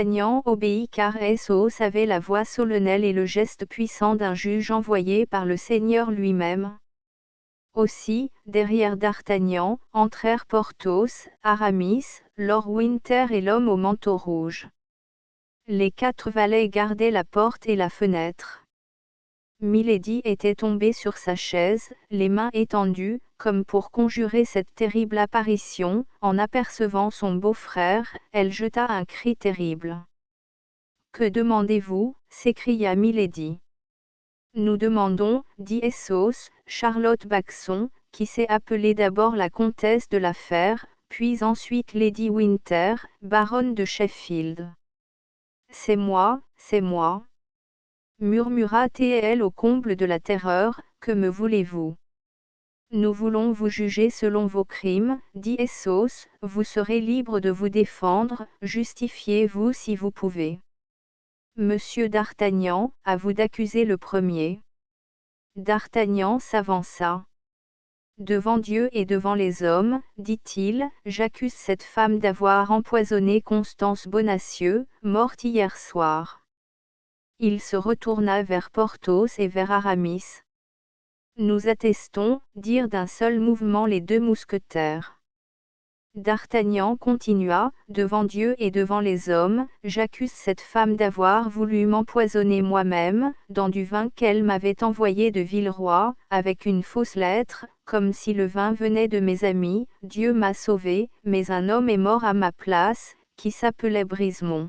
D'Artagnan obéit car Essos avait la voix solennelle et le geste puissant d'un juge envoyé par le Seigneur lui-même. Aussi, derrière d'Artagnan, entrèrent Porthos, Aramis, Lord Winter et l'homme au manteau rouge. Les 4 valets gardaient la porte et la fenêtre. Milady était tombée sur sa chaise, les mains étendues, comme pour conjurer cette terrible apparition. En apercevant son beau-frère, elle jeta un cri terrible. « Que demandez-vous » s'écria Milady. « Nous demandons, dit Essos, Charlotte Backson, qui s'est appelée d'abord la comtesse de la Fère, puis ensuite Lady Winter, baronne de Sheffield. »« C'est moi, murmura T.L. au comble de la terreur. « Que me voulez-vous ? » Nous voulons vous juger selon vos crimes, dit Essos, vous serez libre de vous défendre, justifiez-vous si vous pouvez. Monsieur d'Artagnan, à vous d'accuser le premier. D'Artagnan s'avança. Devant Dieu et devant les hommes, dit-il, j'accuse cette femme d'avoir empoisonné Constance Bonacieux, morte hier soir. Il se retourna vers Porthos et vers Aramis. Nous attestons, dirent d'un seul mouvement les 2 mousquetaires. D'Artagnan continua, devant Dieu et devant les hommes, j'accuse cette femme d'avoir voulu m'empoisonner moi-même, dans du vin qu'elle m'avait envoyé de Villeroy, avec une fausse lettre, comme si le vin venait de mes amis. Dieu m'a sauvé, mais un homme est mort à ma place, qui s'appelait Brisemont.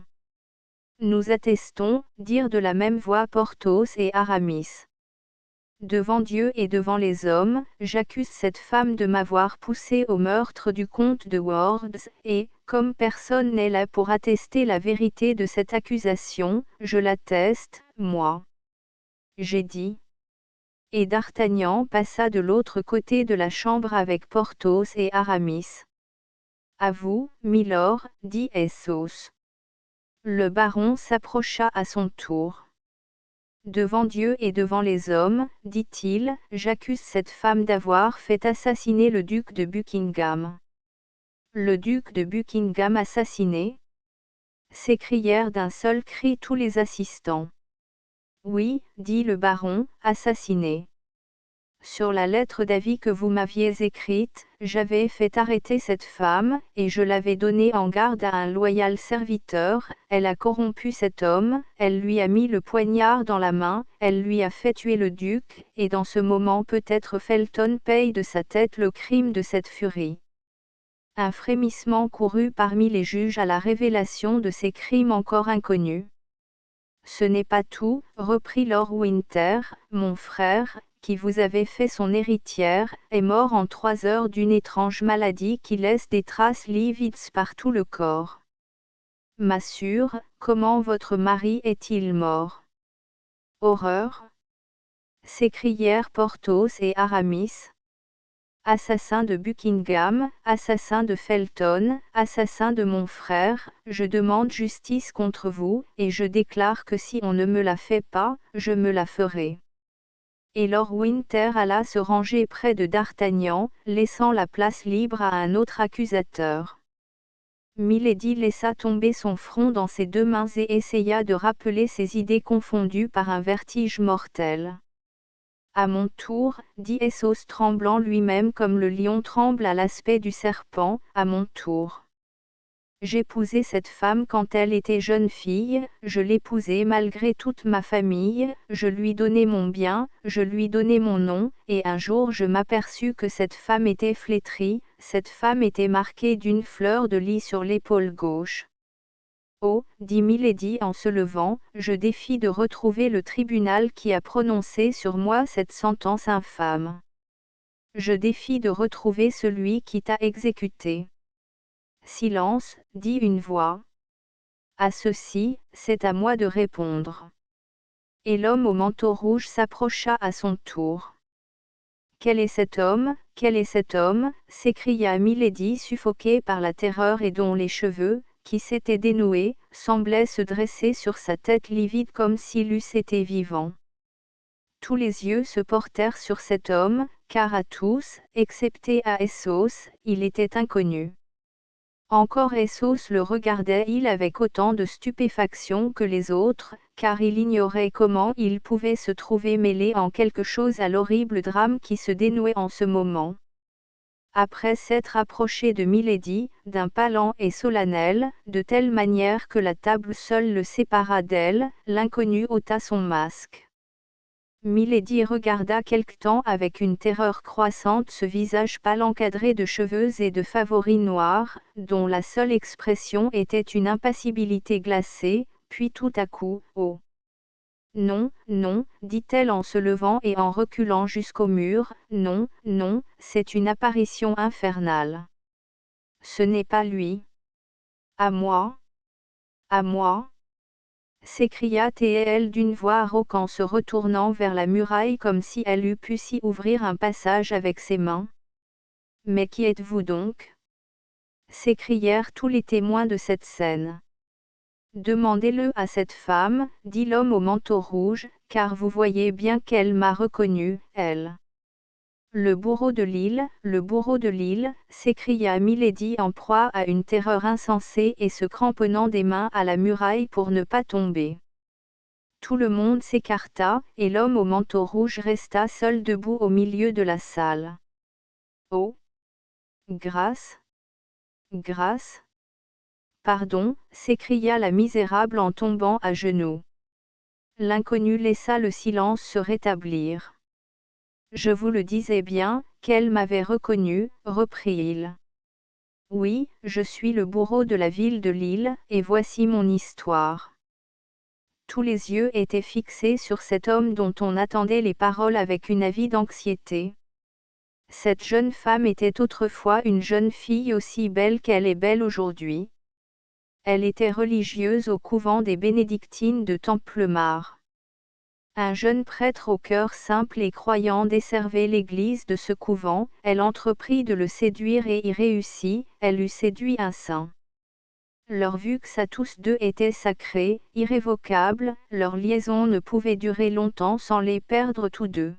Nous attestons, dirent de la même voix Porthos et Aramis. Devant Dieu et devant les hommes, j'accuse cette femme de m'avoir poussé au meurtre du comte de Wardes, et, comme personne n'est là pour attester la vérité de cette accusation, je l'atteste, moi. J'ai dit. Et d'Artagnan passa de l'autre côté de la chambre avec Porthos et Aramis. À vous, milord, dit Essos. Le baron s'approcha à son tour. Devant Dieu et devant les hommes, dit-il, j'accuse cette femme d'avoir fait assassiner le duc de Buckingham. Le duc de Buckingham assassiné ? S'écrièrent d'un seul cri tous les assistants. Oui, dit le baron, assassiné. Sur la lettre d'avis que vous m'aviez écrite, j'avais fait arrêter cette femme, et je l'avais donnée en garde à un loyal serviteur. Elle a corrompu cet homme, elle lui a mis le poignard dans la main, elle lui a fait tuer le duc, et dans ce moment peut-être Felton paye de sa tête le crime de cette furie. Un frémissement courut parmi les juges à la révélation de ces crimes encore inconnus. Ce n'est pas tout, reprit Lord Winter, mon frère, qui vous avait fait son héritière, est mort en 3 heures d'une étrange maladie qui laisse des traces livides par tout le corps. M'assure, comment votre mari est-il mort ? Horreur ! S'écrièrent Porthos et Aramis. Assassin de Buckingham, assassin de Felton, assassin de mon frère, je demande justice contre vous, et je déclare que si on ne me la fait pas, je me la ferai. Et Lord Winter alla se ranger près de d'Artagnan, laissant la place libre à un autre accusateur. Milady laissa tomber son front dans ses 2 mains et essaya de rappeler ses idées confondues par un vertige mortel. À mon tour, dit Essos tremblant lui-même comme le lion tremble à l'aspect du serpent, à mon tour. J'épousai cette femme quand elle était jeune fille, je l'épousai malgré toute ma famille, je lui donnai mon bien, je lui donnai mon nom, et un jour je m'aperçus que cette femme était flétrie, cette femme était marquée d'une fleur de lis sur l'épaule gauche. Oh, dit Milady en se levant, je défie de retrouver le tribunal qui a prononcé sur moi cette sentence infâme. Je défie de retrouver celui qui t'a exécuté. Silence, dit une voix. À ceci, c'est à moi de répondre. Et l'homme au manteau rouge s'approcha à son tour. Quel est cet homme ? Quel est cet homme ? S'écria Milady suffoquée par la terreur et dont les cheveux, qui s'étaient dénoués, semblaient se dresser sur sa tête livide comme s'il eût été vivant. Tous les yeux se portèrent sur cet homme, car à tous, excepté à Essos, il était inconnu. Encore Essos le regardait-il avec autant de stupéfaction que les autres, car il ignorait comment il pouvait se trouver mêlé en quelque chose à l'horrible drame qui se dénouait en ce moment. Après s'être approché de Milady, d'un pas lent et solennel, de telle manière que la table seule le sépara d'elle, l'inconnu ôta son masque. Milady regarda quelque temps avec une terreur croissante ce visage pâle encadré de cheveux et de favoris noirs, dont la seule expression était une impassibilité glacée, puis tout à coup, « Oh ! Non, non, dit-elle en se levant et en reculant jusqu'au mur, non, non, c'est une apparition infernale. Ce n'est pas lui. À moi. À moi. » s'écria T.L. d'une voix rauque en se retournant vers la muraille comme si elle eût pu s'y ouvrir un passage avec ses mains. « Mais qui êtes-vous donc ? » s'écrièrent tous les témoins de cette scène. « Demandez-le à cette femme, dit l'homme au manteau rouge, car vous voyez bien qu'elle m'a reconnu, elle. » Le bourreau de Lille, s'écria Milady en proie à une terreur insensée et se cramponnant des mains à la muraille pour ne pas tomber. Tout le monde s'écarta, et l'homme au manteau rouge resta seul debout au milieu de la salle. « Oh ! Grâce ! Grâce ! Pardon !» s'écria la misérable en tombant à genoux. L'inconnu laissa le silence se rétablir. « Je vous le disais bien, qu'elle m'avait reconnu, reprit-il. Oui, je suis le bourreau de la ville de Lille, et voici mon histoire. » Tous les yeux étaient fixés sur cet homme dont on attendait les paroles avec une avide anxiété. Cette jeune femme était autrefois une jeune fille aussi belle qu'elle est belle aujourd'hui. Elle était religieuse au couvent des Bénédictines de Templemar. Un jeune prêtre au cœur simple et croyant desservait l'église de ce couvent, elle entreprit de le séduire et y réussit, elle eût séduit un saint. Leur vue à tous deux était sacrée, irrévocable, leur liaison ne pouvait durer longtemps sans les perdre tous deux.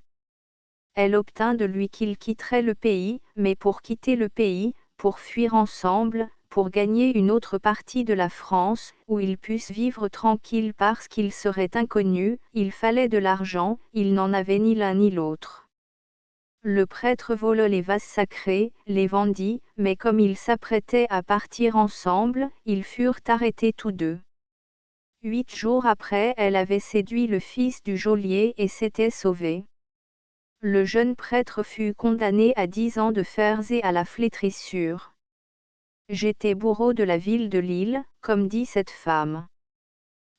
Elle obtint de lui qu'il quitterait le pays, mais pour quitter le pays, pour fuir ensemble, pour gagner une autre partie de la France, où ils puissent vivre tranquilles parce qu'ils seraient inconnus, il fallait de l'argent, ils n'en avaient ni l'un ni l'autre. Le prêtre vola les vases sacrés, les vendit, mais comme ils s'apprêtaient à partir ensemble, ils furent arrêtés tous deux. 8 jours après, elle avait séduit le fils du geôlier et s'était sauvée. Le jeune prêtre fut condamné à 10 ans de fers et à la flétrissure. J'étais bourreau de la ville de Lille, comme dit cette femme.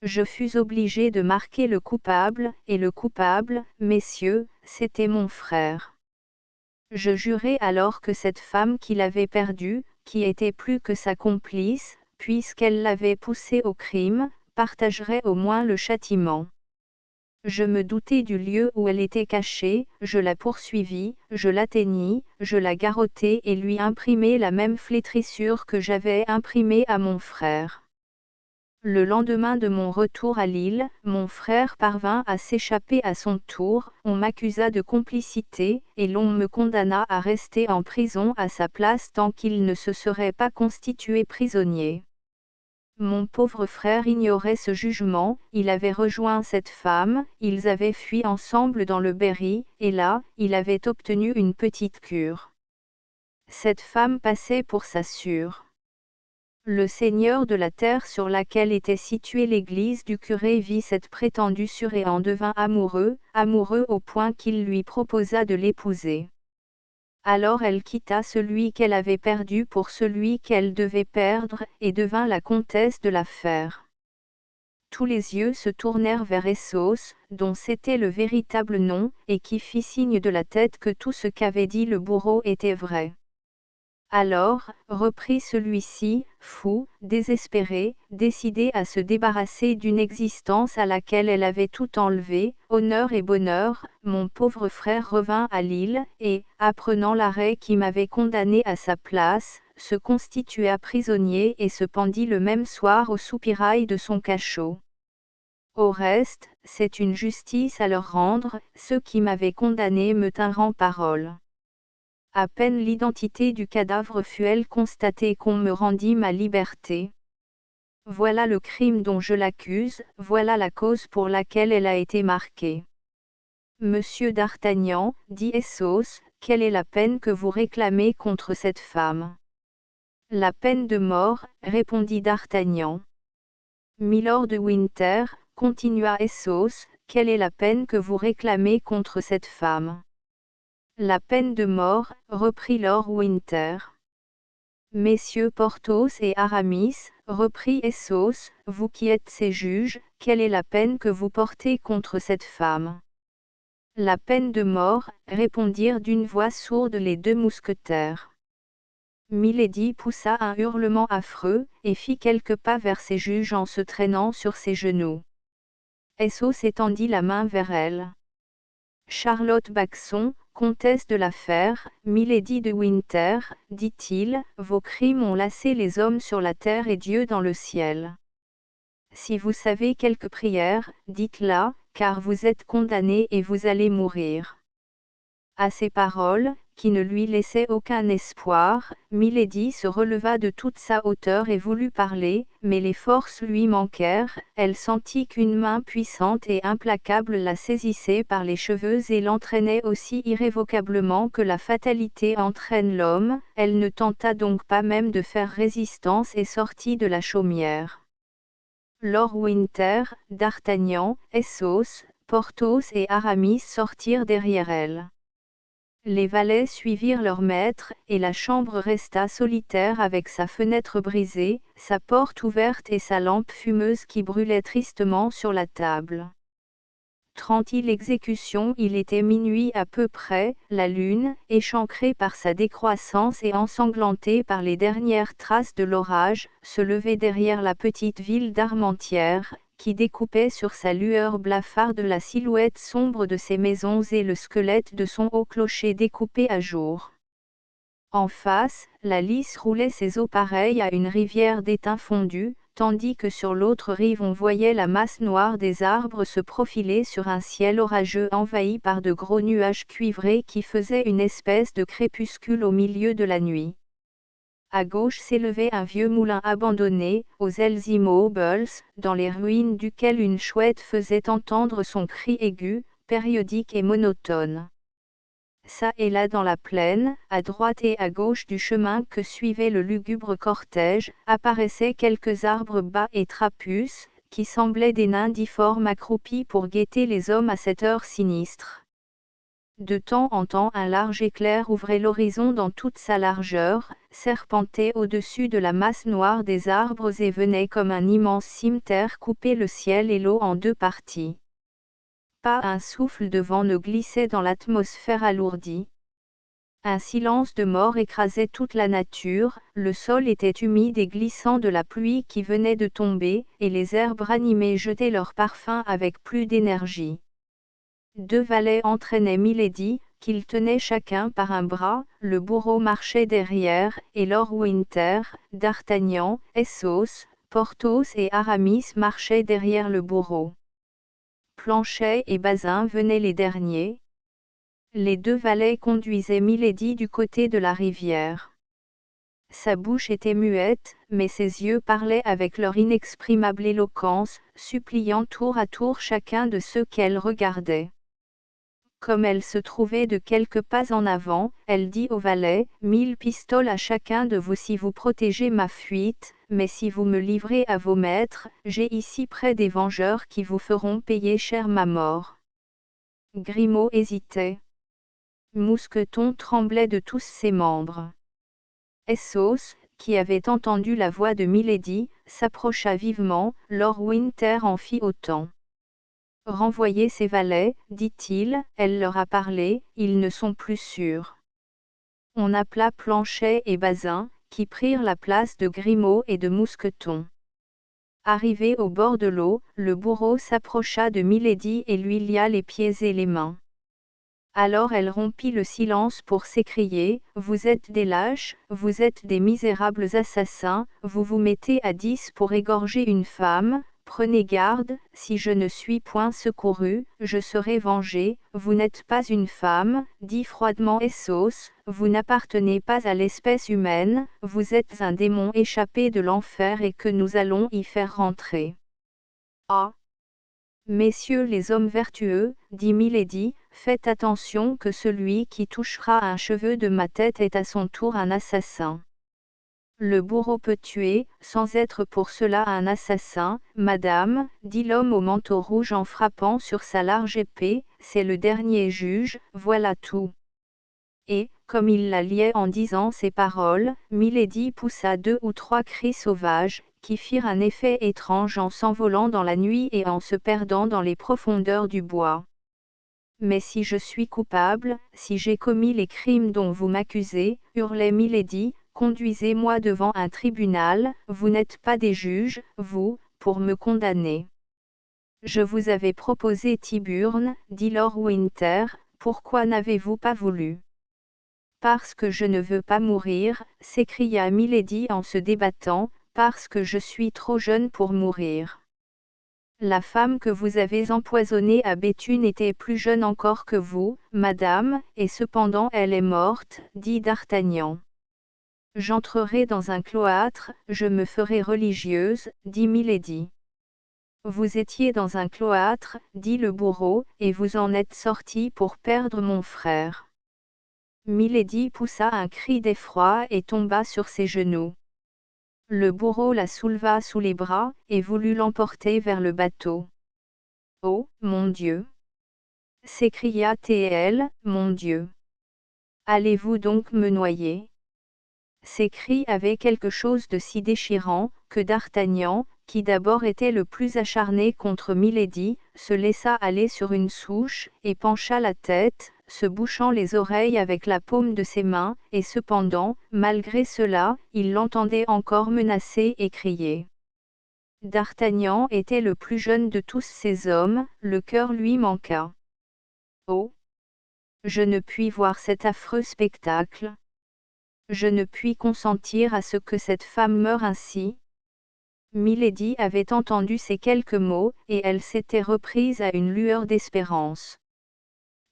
Je fus obligé de marquer le coupable, et le coupable, messieurs, c'était mon frère. Je jurai alors que cette femme qui l'avait perdu, qui était plus que sa complice, puisqu'elle l'avait poussé au crime, partagerait au moins le châtiment. Je me doutais du lieu où elle était cachée, je la poursuivis, je l'atteignis, je la garrottai et lui imprimai la même flétrissure que j'avais imprimée à mon frère. Le lendemain de mon retour à Lille, mon frère parvint à s'échapper à son tour, on m'accusa de complicité, et l'on me condamna à rester en prison à sa place tant qu'il ne se serait pas constitué prisonnier. Mon pauvre frère ignorait ce jugement, il avait rejoint cette femme, ils avaient fui ensemble dans le Berry, et là, il avait obtenu une petite cure. Cette femme passait pour sa sûre. Le seigneur de la terre sur laquelle était située l'église du curé vit cette prétendue sûre et en devint amoureux, amoureux au point qu'il lui proposa de l'épouser. Alors elle quitta celui qu'elle avait perdu pour celui qu'elle devait perdre, et devint la comtesse de la Fère. Tous les yeux se tournèrent vers Essos, dont c'était le véritable nom, et qui fit signe de la tête que tout ce qu'avait dit le bourreau était vrai. Alors, reprit celui-ci, fou, désespéré, décidé à se débarrasser d'une existence à laquelle elle avait tout enlevé, honneur et bonheur, mon pauvre frère revint à Lille, et, apprenant l'arrêt qui m'avait condamné à sa place, se constitua prisonnier et se pendit le même soir au soupirail de son cachot. Au reste, c'est une justice à leur rendre, ceux qui m'avaient condamné me tinrent parole. À peine l'identité du cadavre fut-elle constatée qu'on me rendit ma liberté. Voilà le crime dont je l'accuse, voilà la cause pour laquelle elle a été marquée. Monsieur d'Artagnan, dit Athos, quelle est la peine que vous réclamez contre cette femme? La peine de mort, répondit d'Artagnan. Milord de Winter, continua Athos, quelle est la peine que vous réclamez contre cette femme? La peine de mort, reprit Lord Winter. Messieurs Porthos et Aramis, reprit Athos, vous qui êtes ses juges, quelle est la peine que vous portez contre cette femme? La peine de mort, répondirent d'une voix sourde les deux mousquetaires. Milady poussa un hurlement affreux, et fit quelques pas vers ses juges en se traînant sur ses genoux. Athos étendit la main vers elle. Charlotte Backson, comtesse de la Fère, Milady de Winter, dit-il, vos crimes ont lassé les hommes sur la terre et Dieu dans le ciel. Si vous savez quelque prière, dites-la, car vous êtes condamnée et vous allez mourir. À ces paroles, qui ne lui laissaient aucun espoir, Milady se releva de toute sa hauteur et voulut parler, mais les forces lui manquèrent, elle sentit qu'une main puissante et implacable la saisissait par les cheveux et l'entraînait aussi irrévocablement que la fatalité entraîne l'homme, elle ne tenta donc pas même de faire résistance et sortit de la chaumière. Lord Winter, d'Artagnan, Athos, Porthos et Aramis sortirent derrière elle. Les valets suivirent leur maître, et la chambre resta solitaire avec sa fenêtre brisée, sa porte ouverte et sa lampe fumeuse qui brûlait tristement sur la table. Tranquille exécution, il était minuit à peu près, la lune, échancrée par sa décroissance et ensanglantée par les dernières traces de l'orage, se levait derrière la petite ville d'Armentières, qui découpait sur sa lueur blafarde la silhouette sombre de ses maisons et le squelette de son haut clocher découpé à jour. En face, la Lys roulait ses eaux pareilles à une rivière d'étain fondu, tandis que sur l'autre rive on voyait la masse noire des arbres se profiler sur un ciel orageux envahi par de gros nuages cuivrés qui faisaient une espèce de crépuscule au milieu de la nuit. À gauche s'élevait un vieux moulin abandonné, aux ailes immobiles, dans les ruines duquel une chouette faisait entendre son cri aigu, périodique et monotone. Ça et là dans la plaine, à droite et à gauche du chemin que suivait le lugubre cortège, apparaissaient quelques arbres bas et trapus, qui semblaient des nains difformes accroupis pour guetter les hommes à cette heure sinistre. De temps en temps un large éclair ouvrait l'horizon dans toute sa largeur, serpentait au-dessus de la masse noire des arbres et venait comme un immense cimeterre couper le ciel et l'eau en deux parties. Pas un souffle de vent ne glissait dans l'atmosphère alourdie. Un silence de mort écrasait toute la nature, le sol était humide et glissant de la pluie qui venait de tomber, et les herbes ranimées jetaient leur parfum avec plus d'énergie. Deux valets entraînaient Milady, qu'ils tenaient chacun par un bras, le bourreau marchait derrière, et Lord Winter, d'Artagnan, Athos, Porthos et Aramis marchaient derrière le bourreau. Planchet et Bazin venaient les derniers. Les deux valets conduisaient Milady du côté de la rivière. Sa bouche était muette, mais ses yeux parlaient avec leur inexprimable éloquence, suppliant tour à tour chacun de ceux qu'elle regardait. Comme elle se trouvait de quelques pas en avant, elle dit aux valets, 1000 pistoles à chacun de vous si vous protégez ma fuite, mais si vous me livrez à vos maîtres, j'ai ici près des vengeurs qui vous feront payer cher ma mort. Grimaud hésitait. Mousqueton tremblait de tous ses membres. Athos, qui avait entendu la voix de Milady, s'approcha vivement, Lord Winter en fit autant. Renvoyez ces valets, dit-il, elle leur a parlé, ils ne sont plus sûrs. On appela Planchet et Bazin, qui prirent la place de Grimaud et de Mousqueton. Arrivé au bord de l'eau, le bourreau s'approcha de Milady et lui lia les pieds et les mains. Alors elle rompit le silence pour s'écrier, « Vous êtes des lâches, vous êtes des misérables assassins, vous vous mettez à 10 pour égorger une femme, prenez garde, si je ne suis point secouru, je serai vengé. Vous n'êtes pas une femme, dit froidement Essos, vous n'appartenez pas à l'espèce humaine, vous êtes un démon échappé de l'enfer et que nous allons y faire rentrer. Ah! Messieurs les hommes vertueux, dit Milady, faites attention que celui qui touchera un cheveu de ma tête est à son tour un assassin. Le bourreau peut tuer, sans être pour cela un assassin, madame, dit l'homme au manteau rouge en frappant sur sa large épée, c'est le dernier juge, voilà tout. Et, comme il la liait en disant ces paroles, Milady poussa 2 ou 3 cris sauvages, qui firent un effet étrange en s'envolant dans la nuit et en se perdant dans les profondeurs du bois. Mais si je suis coupable, si j'ai commis les crimes dont vous m'accusez, hurlait Milady, conduisez-moi devant un tribunal, vous n'êtes pas des juges, vous, pour me condamner. Je vous avais proposé Tyburn, dit Lord Winter, pourquoi n'avez-vous pas voulu? Parce que je ne veux pas mourir, s'écria Milady en se débattant, parce que je suis trop jeune pour mourir. La femme que vous avez empoisonnée à Béthune était plus jeune encore que vous, madame, et cependant elle est morte, dit d'Artagnan. J'entrerai dans un cloître, je me ferai religieuse, dit Milady. Vous étiez dans un cloître, dit le bourreau, et vous en êtes sorti pour perdre mon frère. Milady poussa un cri d'effroi et tomba sur ses genoux. Le bourreau la souleva sous les bras, et voulut l'emporter vers le bateau. « Oh, mon Dieu !» s'écria-t-elle, « mon Dieu ! Allez-vous donc me noyer ?» Ces cris avaient quelque chose de si déchirant, que d'Artagnan, qui d'abord était le plus acharné contre Milady, se laissa aller sur une souche, et pencha la tête, se bouchant les oreilles avec la paume de ses mains, et cependant, malgré cela, il l'entendait encore menacer et crier. D'Artagnan était le plus jeune de tous ces hommes, le cœur lui manqua. Oh! Je ne puis voir cet affreux spectacle. Je ne puis consentir à ce que cette femme meure ainsi. Milady avait entendu ces quelques mots, et elle s'était reprise à une lueur d'espérance.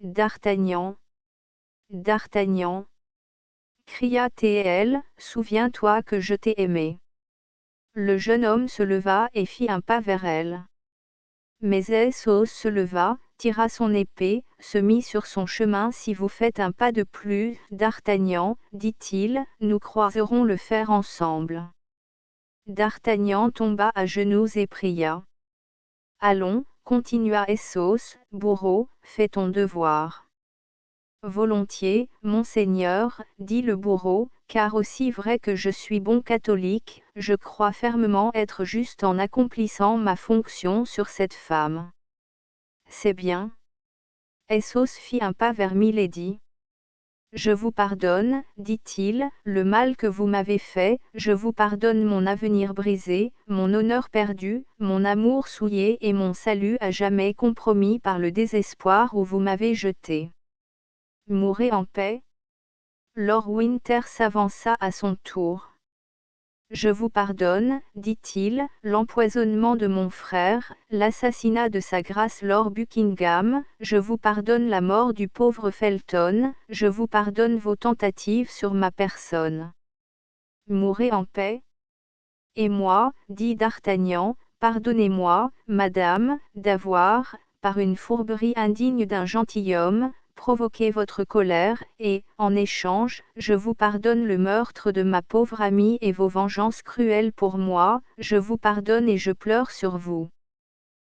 D'Artagnan! D'Artagnan! cria-t-elle, souviens-toi que je t'ai aimé. Le jeune homme se leva et fit un pas vers elle. Mais Essos se leva, tira son épée, se mit sur son chemin. Si vous faites un pas de plus, d'Artagnan, dit-il, nous croiserons le fer ensemble. D'Artagnan tomba à genoux et pria. Allons, continua Essos, bourreau, fais ton devoir. Volontiers, monseigneur, dit le bourreau, car aussi vrai que je suis bon catholique, je crois fermement être juste en accomplissant ma fonction sur cette femme. C'est bien. Essos fit un pas vers Milady. Je vous pardonne, dit-il, le mal que vous m'avez fait, je vous pardonne mon avenir brisé, mon honneur perdu, mon amour souillé et mon salut à jamais compromis par le désespoir où vous m'avez jeté. Mourez en paix. Lord Winter s'avança à son tour. Je vous pardonne, dit-il, l'empoisonnement de mon frère, l'assassinat de sa grâce Lord Buckingham, je vous pardonne la mort du pauvre Felton, je vous pardonne vos tentatives sur ma personne. Mourez en paix. Et moi, dit d'Artagnan, pardonnez-moi, madame, d'avoir, par une fourberie indigne d'un gentilhomme, provoqué votre colère, et, en échange, je vous pardonne le meurtre de ma pauvre amie et vos vengeances cruelles pour moi, je vous pardonne et je pleure sur vous.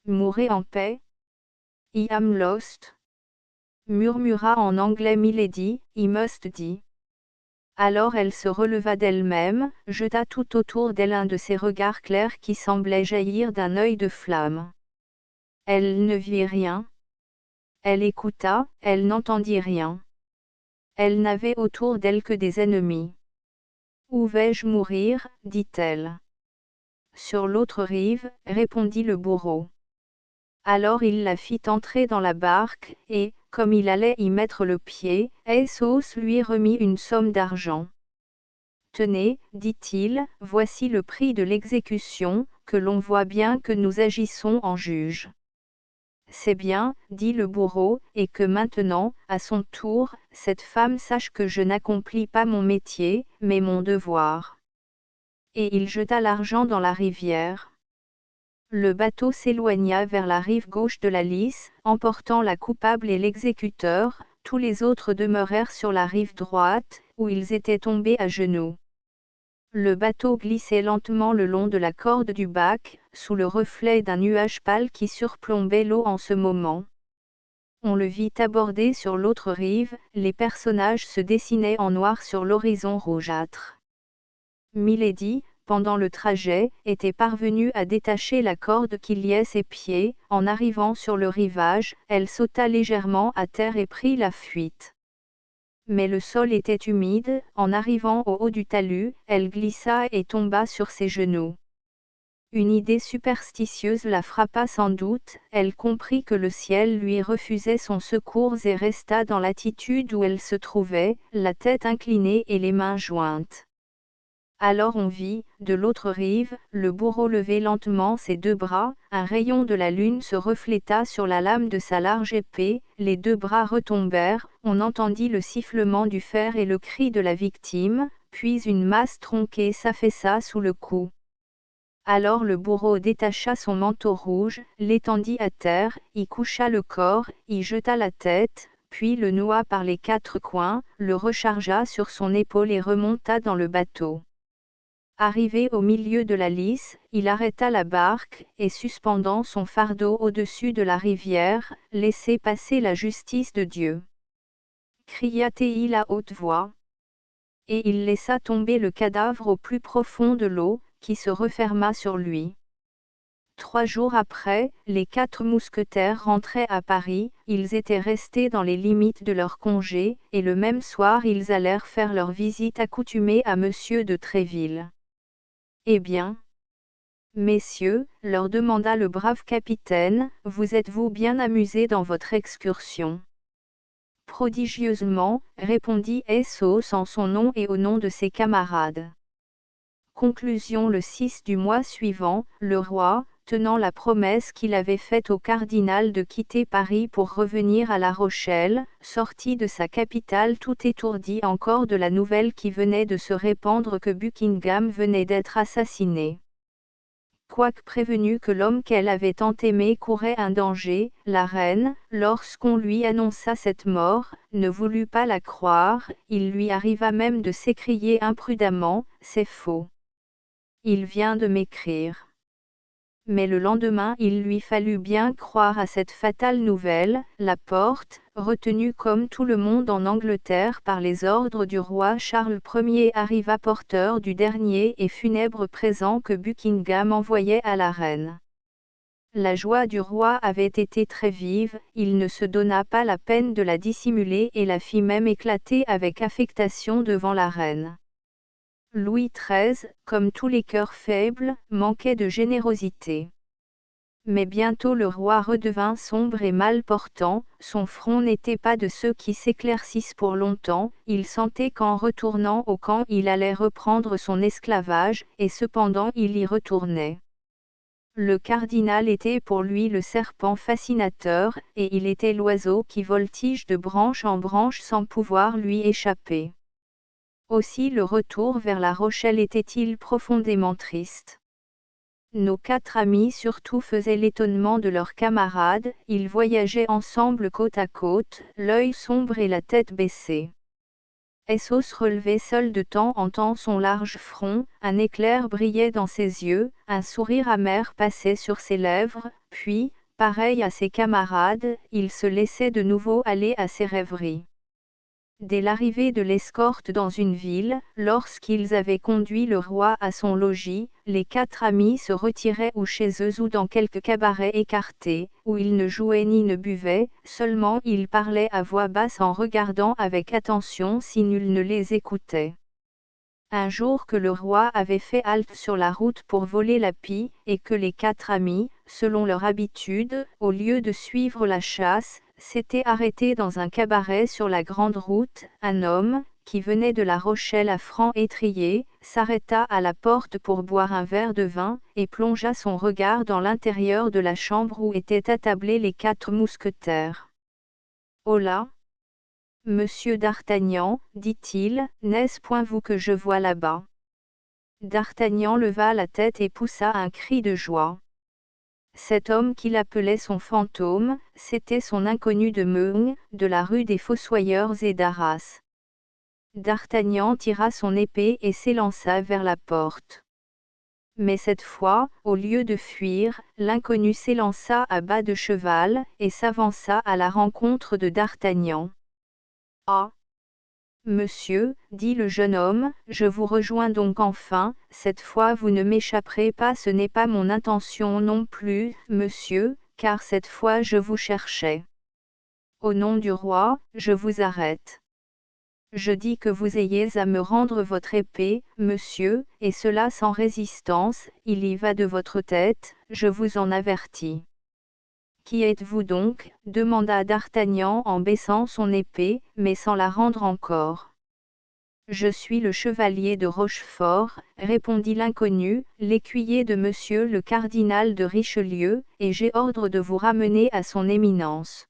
Mourez en paix. I am lost. Murmura en anglais Milady, I must die. Alors elle se releva d'elle-même, jeta tout autour d'elle un de ces regards clairs qui semblaient jaillir d'un œil de flamme. Elle ne vit rien. Elle écouta, elle n'entendit rien. Elle n'avait autour d'elle que des ennemis. Où vais-je mourir, dit-elle. Sur l'autre rive, répondit le bourreau. Alors il la fit entrer dans la barque, et, comme il allait y mettre le pied, Essos lui remit une somme d'argent. Tenez, dit-il, voici le prix de l'exécution, que l'on voit bien que nous agissons en juges. C'est bien, dit le bourreau, et que maintenant, à son tour, cette femme sache que je n'accomplis pas mon métier, mais mon devoir. Et il jeta l'argent dans la rivière. Le bateau s'éloigna vers la rive gauche de la Lys, emportant la coupable et l'exécuteur. Tous les autres demeurèrent sur la rive droite, où ils étaient tombés à genoux. Le bateau glissait lentement le long de la corde du bac, sous le reflet d'un nuage pâle qui surplombait l'eau en ce moment. On le vit aborder sur l'autre rive, les personnages se dessinaient en noir sur l'horizon rougeâtre. Milady, pendant le trajet, était parvenue à détacher la corde qui liait ses pieds. En arrivant sur le rivage, elle sauta légèrement à terre et prit la fuite. Mais le sol était humide. En arrivant au haut du talus, elle glissa et tomba sur ses genoux. Une idée superstitieuse la frappa sans doute. Elle comprit que le ciel lui refusait son secours et resta dans l'attitude où elle se trouvait, la tête inclinée et les mains jointes. Alors on vit, de l'autre rive, le bourreau lever lentement ses deux bras. Un rayon de la lune se refléta sur la lame de sa large épée, les deux bras retombèrent, on entendit le sifflement du fer et le cri de la victime, puis une masse tronquée s'affaissa sous le coup. Alors le bourreau détacha son manteau rouge, l'étendit à terre, y coucha le corps, y jeta la tête, puis le noua par les quatre coins, le rechargea sur son épaule et remonta dans le bateau. Arrivé au milieu de la Lys, il arrêta la barque, et suspendant son fardeau au-dessus de la rivière, laissait passer la justice de Dieu. Cria-t-il à haute voix. Et il laissa tomber le cadavre au plus profond de l'eau, qui se referma sur lui. 3 jours après, les 4 mousquetaires rentraient à Paris. Ils étaient restés dans les limites de leur congé, et le même soir ils allèrent faire leur visite accoutumée à Monsieur de Tréville. Eh bien, messieurs, leur demanda le brave capitaine, vous êtes-vous bien amusés dans votre excursion? Prodigieusement, répondit Essos en son nom et au nom de ses camarades. Conclusion: le 6 du mois suivant, le roi, tenant la promesse qu'il avait faite au cardinal de quitter Paris pour revenir à La Rochelle, sortit de sa capitale tout étourdi encore de la nouvelle qui venait de se répandre que Buckingham venait d'être assassiné. Quoique prévenue que l'homme qu'elle avait tant aimé courait un danger, la reine, lorsqu'on lui annonça cette mort, ne voulut pas la croire. Il lui arriva même de s'écrier imprudemment, c'est faux. Il vient de m'écrire. Mais le lendemain il lui fallut bien croire à cette fatale nouvelle. La Porte, retenu comme tout le monde en Angleterre par les ordres du roi Charles Ier, arriva porteur du dernier et funèbre présent que Buckingham envoyait à la reine. La joie du roi avait été très vive, il ne se donna pas la peine de la dissimuler et la fit même éclater avec affectation devant la reine. Louis XIII, comme tous les cœurs faibles, manquait de générosité. Mais bientôt le roi redevint sombre et mal portant, son front n'était pas de ceux qui s'éclaircissent pour longtemps, il sentait qu'en retournant au camp il allait reprendre son esclavage, et cependant il y retournait. Le cardinal était pour lui le serpent fascinateur, et il était l'oiseau qui voltige de branche en branche sans pouvoir lui échapper. Aussi le retour vers La Rochelle était-il profondément triste. Nos 4 amis surtout faisaient l'étonnement de leurs camarades, ils voyageaient ensemble côte à côte, l'œil sombre et la tête baissée. Essos relevait seul de temps en temps son large front, un éclair brillait dans ses yeux, un sourire amer passait sur ses lèvres, puis, pareil à ses camarades, il se laissait de nouveau aller à ses rêveries. Dès l'arrivée de l'escorte dans une ville, lorsqu'ils avaient conduit le roi à son logis, les 4 amis se retiraient ou chez eux ou dans quelque cabaret écarté, où ils ne jouaient ni ne buvaient, seulement ils parlaient à voix basse en regardant avec attention si nul ne les écoutait. Un jour que le roi avait fait halte sur la route pour voler la pie, et que les 4 amis, selon leur habitude, au lieu de suivre la chasse, s'étaient arrêtés dans un cabaret sur la grande route, un homme, qui venait de La Rochelle à franc-étrier, s'arrêta à la porte pour boire un verre de vin, et plongea son regard dans l'intérieur de la chambre où étaient attablés les 4 mousquetaires. « Holà, monsieur d'Artagnan, dit-il, n'est-ce point vous que je vois là-bas ?» D'Artagnan leva la tête et poussa un cri de joie. Cet homme qu'il appelait son fantôme, c'était son inconnu de Meung, de la rue des Fossoyeurs et d'Arras. D'Artagnan tira son épée et s'élança vers la porte. Mais cette fois, au lieu de fuir, l'inconnu s'élança à bas de cheval, et s'avança à la rencontre de D'Artagnan. « Ah! Monsieur, dit le jeune homme, je vous rejoins donc enfin, cette fois vous ne m'échapperez pas, ce n'est pas mon intention non plus, monsieur, car cette fois je vous cherchais. Au nom du roi, je vous arrête. Je dis que vous ayez à me rendre votre épée, monsieur, et cela sans résistance, il y va de votre tête, je vous en avertis. » « Qui êtes-vous donc » demanda D'Artagnan en baissant son épée, mais sans la rendre encore. « Je suis le chevalier de Rochefort, » répondit l'inconnu, l'écuyer de monsieur le cardinal de Richelieu, et j'ai ordre de vous ramener à son éminence.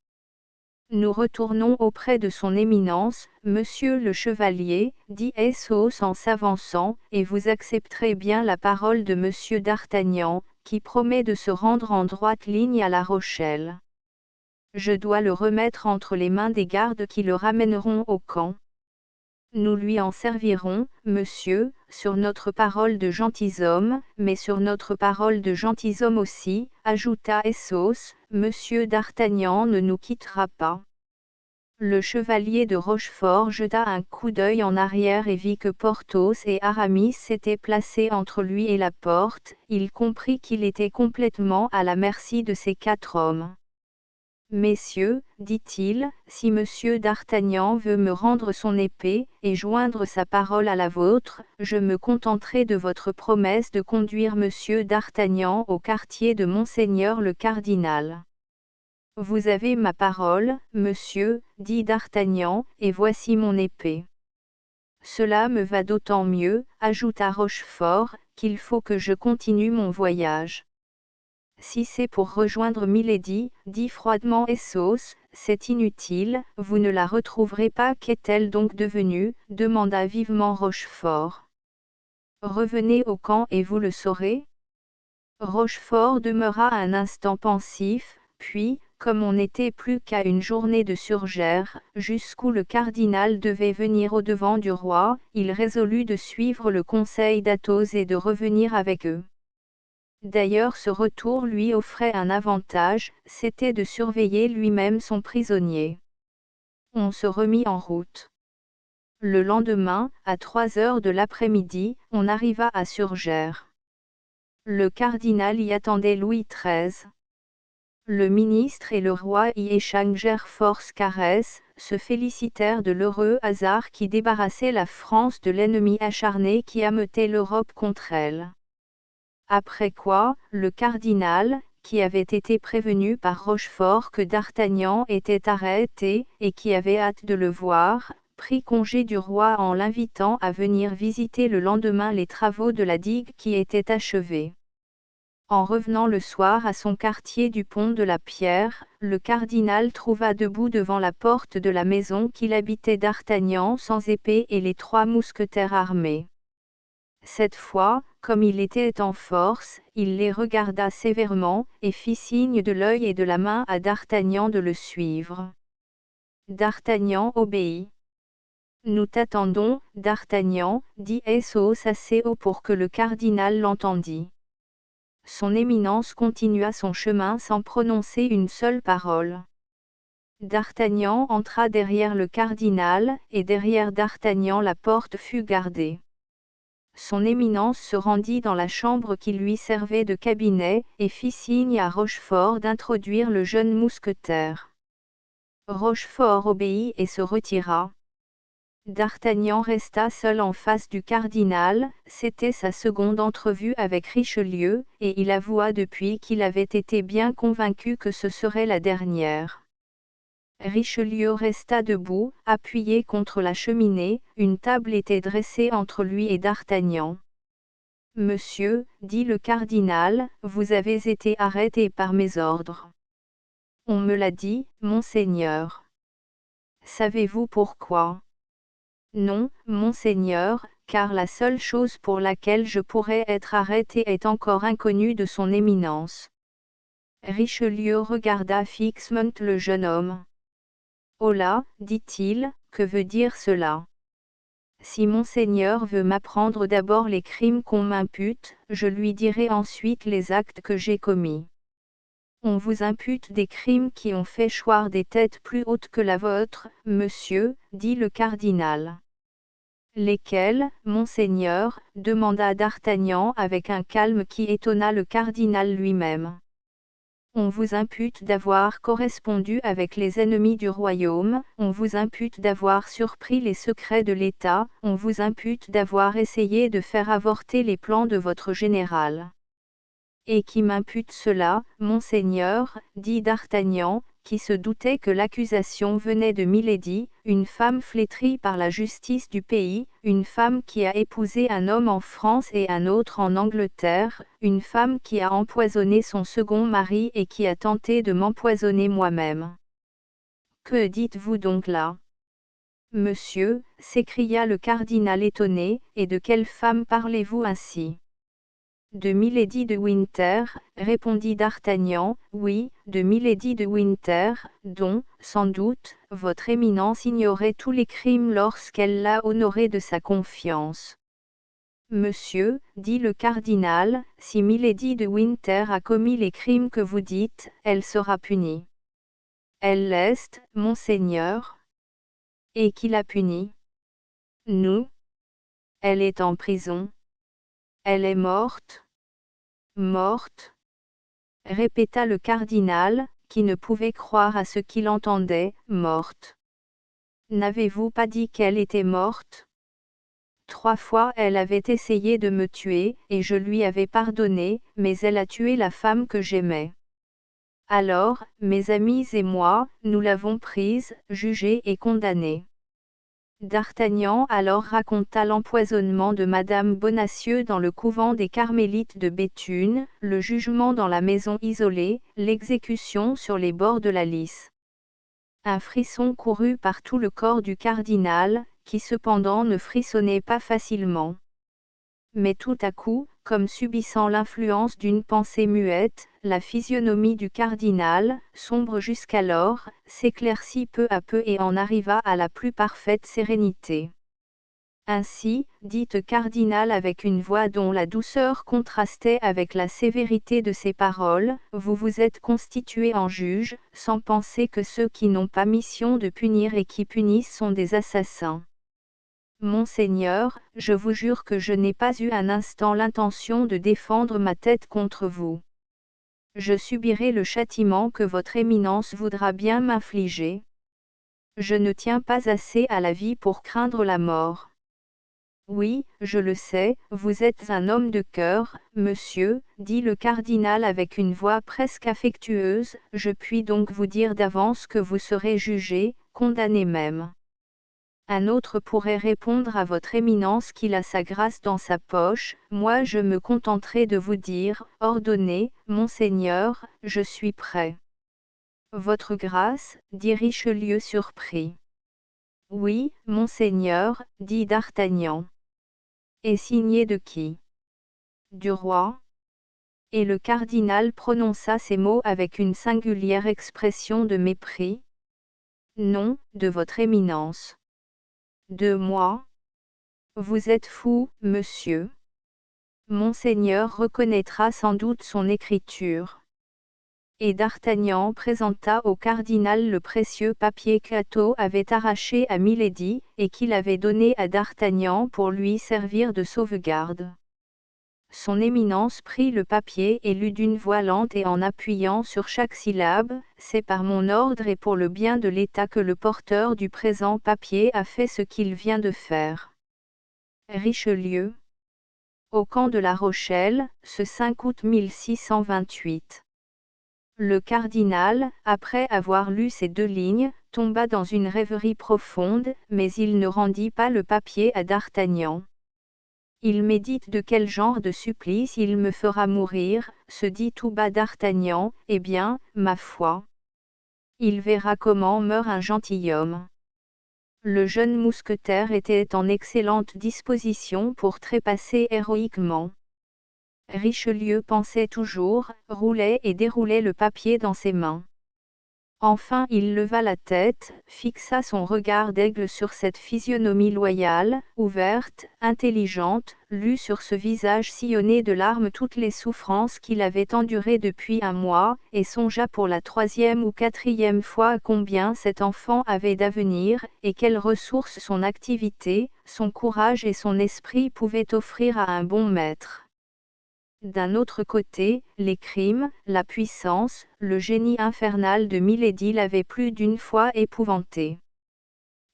Nous retournons auprès de son éminence, monsieur le chevalier, dit Athos en s'avançant, et vous accepterez bien la parole de monsieur d'Artagnan, qui promet de se rendre en droite ligne à La Rochelle. Je dois le remettre entre les mains des gardes qui le ramèneront au camp. Nous lui en servirons, monsieur, sur notre parole de gentilshommes, mais sur notre parole de gentilshommes aussi, ajouta Athos, monsieur d'Artagnan ne nous quittera pas. Le chevalier de Rochefort jeta un coup d'œil en arrière et vit que Porthos et Aramis s'étaient placés entre lui et la porte, il comprit qu'il était complètement à la merci de ces 4 hommes. « Messieurs, dit-il, si monsieur d'Artagnan veut me rendre son épée, et joindre sa parole à la vôtre, je me contenterai de votre promesse de conduire monsieur d'Artagnan au quartier de monseigneur le cardinal. » « Vous avez ma parole, monsieur, dit d'Artagnan, et voici mon épée. »« Cela me va d'autant mieux, ajouta Rochefort, qu'il faut que je continue mon voyage. »« Si c'est pour rejoindre Milady, dit froidement Athos, c'est inutile, vous ne la retrouverez pas. Qu'est-elle donc devenue » demanda vivement Rochefort. « Revenez au camp et vous le saurez. » Rochefort demeura un instant pensif, puis, comme on n'était plus qu'à une journée de Surgères, jusqu'où le cardinal devait venir au-devant du roi, il résolut de suivre le conseil d'Athos et de revenir avec eux. D'ailleurs ce retour lui offrait un avantage, c'était de surveiller lui-même son prisonnier. On se remit en route. Le lendemain, à 3 heures de l'après-midi, on arriva à Surgères. Le cardinal y attendait Louis XIII. Le ministre et le roi y échangèrent force caresses, se félicitèrent de l'heureux hasard qui débarrassait la France de l'ennemi acharné qui ameutait l'Europe contre elle. Après quoi, le cardinal, qui avait été prévenu par Rochefort que d'Artagnan était arrêté, et qui avait hâte de le voir, prit congé du roi en l'invitant à venir visiter le lendemain les travaux de la digue qui étaient achevés. En revenant le soir à son quartier du pont de la Pierre, le cardinal trouva debout devant la porte de la maison qu'il habitait d'Artagnan sans épée et les 3 mousquetaires armés. Cette fois, comme il était en force, il les regarda sévèrement, et fit signe de l'œil et de la main à D'Artagnan de le suivre. D'Artagnan obéit. « Nous t'attendons, D'Artagnan, dit Athos assez haut pour que le cardinal l'entendît. Son éminence continua son chemin sans prononcer une seule parole. D'Artagnan entra derrière le cardinal, et derrière d'Artagnan la porte fut gardée. Son éminence se rendit dans la chambre qui lui servait de cabinet, et fit signe à Rochefort d'introduire le jeune mousquetaire. Rochefort obéit et se retira. D'Artagnan resta seul en face du cardinal, c'était sa seconde entrevue avec Richelieu, et il avoua depuis qu'il avait été bien convaincu que ce serait la dernière. Richelieu resta debout, appuyé contre la cheminée, une table était dressée entre lui et d'Artagnan. « Monsieur, dit le cardinal, vous avez été arrêté par mes ordres. » « On me l'a dit, monseigneur. » « Savez-vous pourquoi ? » ? « Non, monseigneur, car la seule chose pour laquelle je pourrais être arrêté est encore inconnue de son éminence. » Richelieu regarda fixement le jeune homme. « Oh là, dit-il, que veut dire cela ? Si monseigneur veut m'apprendre d'abord les crimes qu'on m'impute, je lui dirai ensuite les actes que j'ai commis. » « On vous impute des crimes qui ont fait choir des têtes plus hautes que la vôtre, monsieur, dit le cardinal. »« Lesquels, monseigneur ? » demanda d'Artagnan avec un calme qui étonna le cardinal lui-même. « On vous impute d'avoir correspondu avec les ennemis du royaume, on vous impute d'avoir surpris les secrets de l'État, on vous impute d'avoir essayé de faire avorter les plans de votre général. » « Et qui m'impute cela, monseigneur ? » dit d'Artagnan, qui se doutait que l'accusation venait de Milady, une femme flétrie par la justice du pays, une femme qui a épousé un homme en France et un autre en Angleterre, une femme qui a empoisonné son second mari et qui a tenté de m'empoisonner moi-même. « Que dites-vous donc là ? » « Monsieur, s'écria le cardinal étonné, et de quelle femme parlez-vous ainsi ? » « De Milady de Winter, répondit d'Artagnan. « Oui, de Milady de Winter, dont, sans doute, votre éminence ignorait tous les crimes lorsqu'elle l'a honoré de sa confiance. » « Monsieur, dit le cardinal, si Milady de Winter a commis les crimes que vous dites, elle sera punie. »« Elle l'est, monseigneur. » « Et qui l'a punie ? » ?»« Nous. »« Elle est en prison. »« Elle est morte. » »« Morte ?» répéta le cardinal, qui ne pouvait croire à ce qu'il entendait. « Morte. » « N'avez-vous pas dit qu'elle était morte ? » « 3 fois elle avait essayé de me tuer, et je lui avais pardonné, mais elle a tué la femme que j'aimais. Alors, mes amis et moi, nous l'avons prise, jugée et condamnée. » D'Artagnan alors raconta l'empoisonnement de Madame Bonacieux dans le couvent des Carmélites de Béthune, le jugement dans la maison isolée, l'exécution sur les bords de la Lys. Un frisson courut par tout le corps du cardinal, qui cependant ne frissonnait pas facilement. Mais tout à coup, comme subissant l'influence d'une pensée muette, la physionomie du cardinal, sombre jusqu'alors, s'éclaircit peu à peu et en arriva à la plus parfaite sérénité. « Ainsi, dit le cardinal avec une voix dont la douceur contrastait avec la sévérité de ses paroles, vous vous êtes constitué en juge, sans penser que ceux qui n'ont pas mission de punir et qui punissent sont des assassins. Monseigneur, je vous jure que je n'ai pas eu un instant l'intention de défendre ma tête contre vous. Je subirai le châtiment que votre éminence voudra bien m'infliger. Je ne tiens pas assez à la vie pour craindre la mort. Oui, je le sais, vous êtes un homme de cœur, monsieur, dit le cardinal avec une voix presque affectueuse, je puis donc vous dire d'avance que vous serez jugé, condamné même. Un autre pourrait répondre à votre éminence qu'il a sa grâce dans sa poche, moi je me contenterai de vous dire, ordonnez, monseigneur, je suis prêt. Votre grâce, dit Richelieu surpris. Oui, monseigneur, dit d'Artagnan. Et signé de qui ? Du roi. Et le cardinal prononça ces mots avec une singulière expression de mépris. Non, de votre éminence. De moi ? Vous êtes fou, monsieur. Monseigneur reconnaîtra sans doute son écriture. Et d'Artagnan présenta au cardinal le précieux papier qu'Athos avait arraché à Milady, et qu'il avait donné à d'Artagnan pour lui servir de sauvegarde. Son éminence prit le papier et lut d'une voix lente et en appuyant sur chaque syllabe, « C'est par mon ordre et pour le bien de l'État que le porteur du présent papier a fait ce qu'il vient de faire. » Richelieu. Au camp de La Rochelle, ce 5 août 1628. Le cardinal, après avoir lu ces 2 lignes, tomba dans une rêverie profonde, mais il ne rendit pas le papier à d'Artagnan. Il médite de quel genre de supplice il me fera mourir, se dit tout bas d'Artagnan, eh bien, ma foi. Il verra comment meurt un gentilhomme. Le jeune mousquetaire était en excellente disposition pour trépasser héroïquement. Richelieu pensait toujours, roulait et déroulait le papier dans ses mains. Enfin il leva la tête, fixa son regard d'aigle sur cette physionomie loyale, ouverte, intelligente, lut sur ce visage sillonné de larmes toutes les souffrances qu'il avait endurées depuis un mois, et songea pour la 3e ou 4e fois combien cet enfant avait d'avenir, et quelles ressources son activité, son courage et son esprit pouvaient offrir à un bon maître. D'un autre côté, les crimes, la puissance, le génie infernal de Milady l'avaient plus d'une fois épouvanté.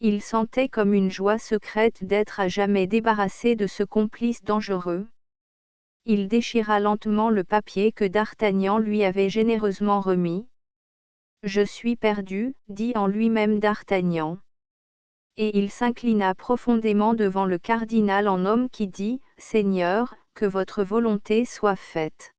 Il sentait comme une joie secrète d'être à jamais débarrassé de ce complice dangereux. Il déchira lentement le papier que d'Artagnan lui avait généreusement remis. « Je suis perdu, dit en lui-même d'Artagnan. Et il s'inclina profondément devant le cardinal en homme qui dit, « Seigneur, que votre volonté soit faite. »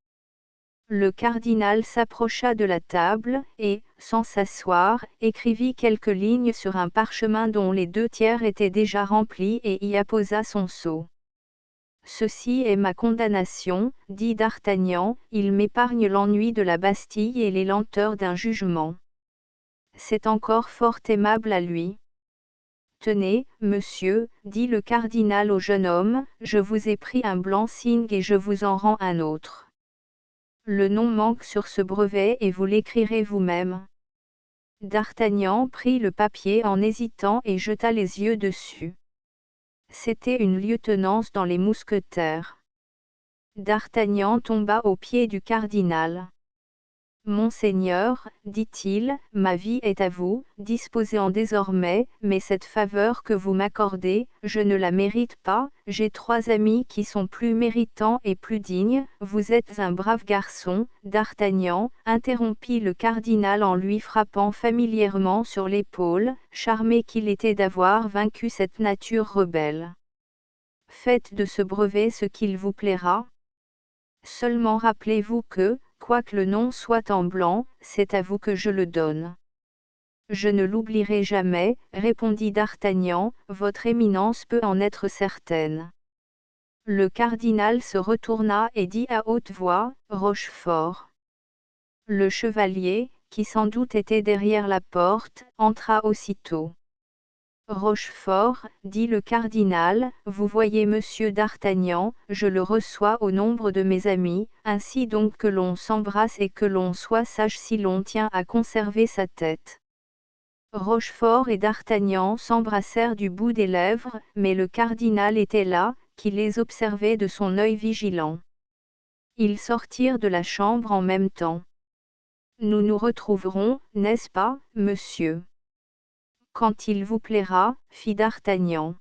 Le cardinal s'approcha de la table, et, sans s'asseoir, écrivit quelques lignes sur un parchemin dont les 2/3 étaient déjà remplis et y apposa son sceau. « Ceci est ma condamnation, dit d'Artagnan, il m'épargne l'ennui de la Bastille et les lenteurs d'un jugement. C'est encore fort aimable à lui. Tenez, monsieur, dit le cardinal au jeune homme, je vous ai pris un blanc-seing et je vous en rends un autre. Le nom manque sur ce brevet et vous l'écrirez vous-même. » D'Artagnan prit le papier en hésitant et jeta les yeux dessus. C'était une lieutenance dans les mousquetaires. D'Artagnan tomba aux pieds du cardinal. Monseigneur, dit-il, ma vie est à vous, disposez-en désormais, mais cette faveur que vous m'accordez, je ne la mérite pas, j'ai 3 amis qui sont plus méritants et plus dignes, vous êtes un brave garçon, d'Artagnan, interrompit le cardinal en lui frappant familièrement sur l'épaule, charmé qu'il était d'avoir vaincu cette nature rebelle. Faites de ce brevet ce qu'il vous plaira. Seulement rappelez-vous que, quoique le nom soit en blanc, c'est à vous que je le donne. Je ne l'oublierai jamais, répondit d'Artagnan, votre éminence peut en être certaine. Le cardinal se retourna et dit à haute voix, Rochefort. Le chevalier, qui sans doute était derrière la porte, entra aussitôt. Rochefort, dit le cardinal, vous voyez monsieur d'Artagnan, je le reçois au nombre de mes amis, ainsi donc que l'on s'embrasse et que l'on soit sage si l'on tient à conserver sa tête. Rochefort et d'Artagnan s'embrassèrent du bout des lèvres, mais le cardinal était là, qui les observait de son œil vigilant. Ils sortirent de la chambre en même temps. Nous nous retrouverons, n'est-ce pas, monsieur ? Quand il vous plaira, fit d'Artagnan.